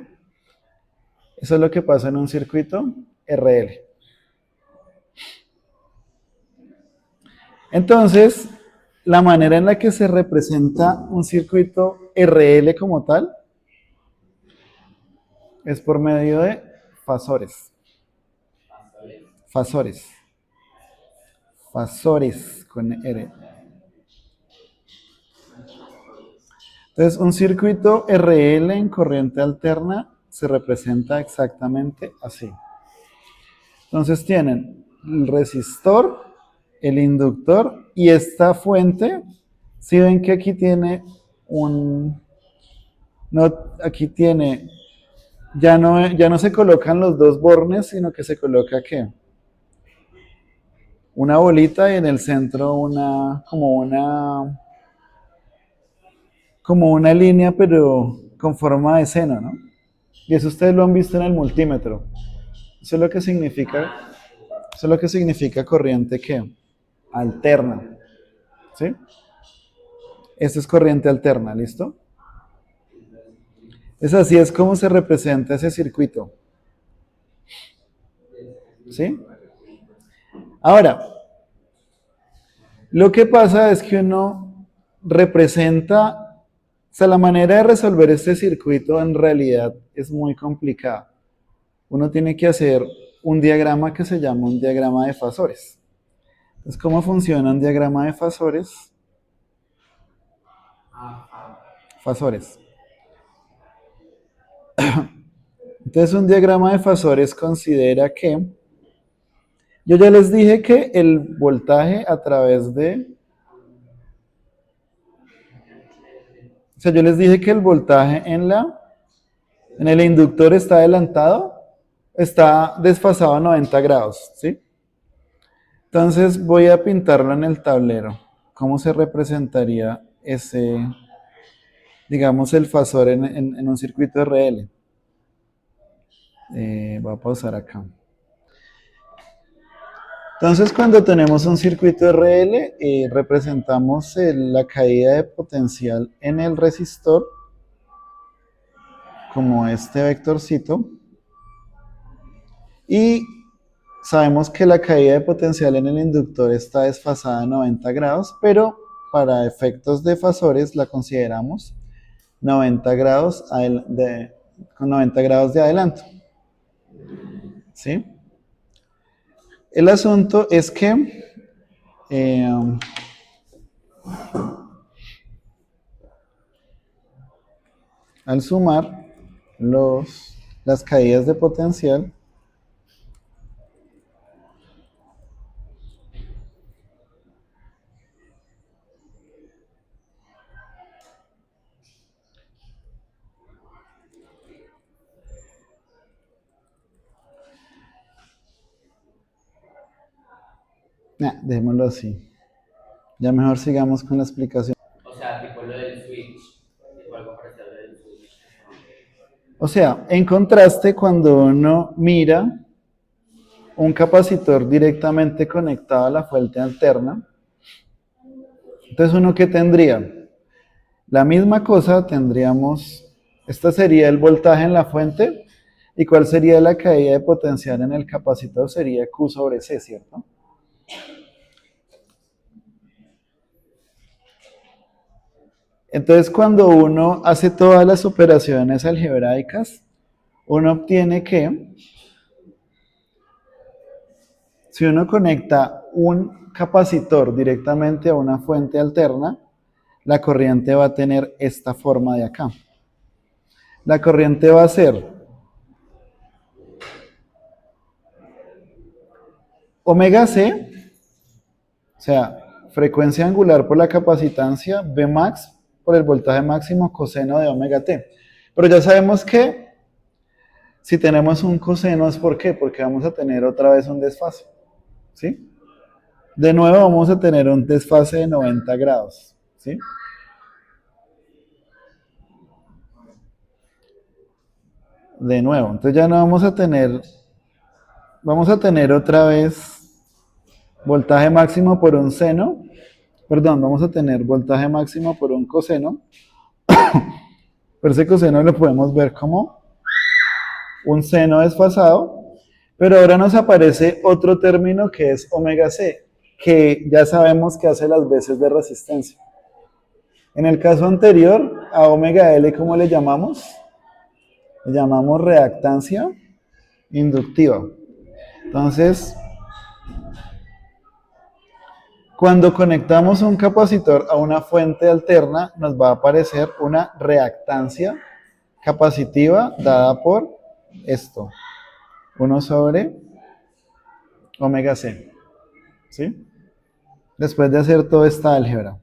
Speaker 1: Eso es lo que pasa en un circuito RL. Entonces, la manera en la que se representa un circuito RL como tal es por medio de fasores. Fasores. Fasores con R. Entonces, un circuito RL en corriente alterna se representa exactamente así. Entonces tienen el resistor, el inductor y esta fuente. Si ven que aquí tiene aquí tiene, ya no se colocan los dos bornes, sino que se coloca ¿qué? Una bolita y en el centro como una línea, pero con forma de seno, ¿no? Y eso ustedes lo han visto en el multímetro. Eso es lo que significa corriente que alterna, ¿sí? Esta es corriente alterna, ¿listo? Es así, es como se representa ese circuito, ¿sí? Ahora, lo que pasa es que uno representa, o sea, la manera de resolver este circuito en realidad es muy complicada. Uno tiene que hacer un diagrama que se llama un diagrama de fasores. Entonces, ¿cómo funciona un diagrama de fasores? Fasores. Entonces, un diagrama de fasores considera que, yo ya les dije que el voltaje a través de, o sea, yo les dije que el voltaje en el inductor está adelantado, está desfasado a 90 grados, ¿sí? Entonces voy a pintarlo en el tablero. ¿Cómo se representaría ese, digamos, el fasor en un circuito RL? Voy a pausar acá. Entonces, cuando tenemos un circuito RL, representamos la caída de potencial en el resistor como este vectorcito. Y sabemos que la caída de potencial en el inductor está desfasada a 90 grados, pero para efectos de fasores la consideramos 90 grados con 90 grados de adelanto. ¿Sí? El asunto es que al sumar las caídas de potencial, dejémoslo así. Ya mejor sigamos con la explicación.
Speaker 2: O sea, tipo lo del switch. Tipo algo parecido a lo del switch.
Speaker 1: O sea, en contraste, cuando uno mira un capacitor directamente conectado a la fuente alterna, entonces uno ¿qué tendría? La misma cosa tendríamos, este sería el voltaje en la fuente, y cuál sería la caída de potencial en el capacitor, sería Q sobre C, ¿cierto? Entonces, cuando uno hace todas las operaciones algebraicas, uno obtiene que si uno conecta un capacitor directamente a una fuente alterna, la corriente va a tener esta forma de acá. La corriente va a ser Omega C, o sea, frecuencia angular por la capacitancia, Vmax por el voltaje máximo coseno de omega t. Pero ya sabemos que si tenemos un coseno es ¿por qué? Porque vamos a tener otra vez un desfase. ¿Sí? De nuevo vamos a tener un desfase de 90 grados. ¿Sí? De nuevo, entonces ya no vamos a tener otra vez voltaje máximo por un seno, perdón, vamos a tener voltaje máximo por un coseno, pero ese coseno lo podemos ver como un seno desfasado, pero ahora nos aparece otro término que es omega c, que ya sabemos que hace las veces de resistencia. En el caso anterior, a omega L, ¿cómo le llamamos? Le llamamos reactancia inductiva. Entonces, cuando conectamos un capacitor a una fuente alterna, nos va a aparecer una reactancia capacitiva dada por esto, 1 sobre omega c. ¿Sí? Después de hacer toda esta álgebra.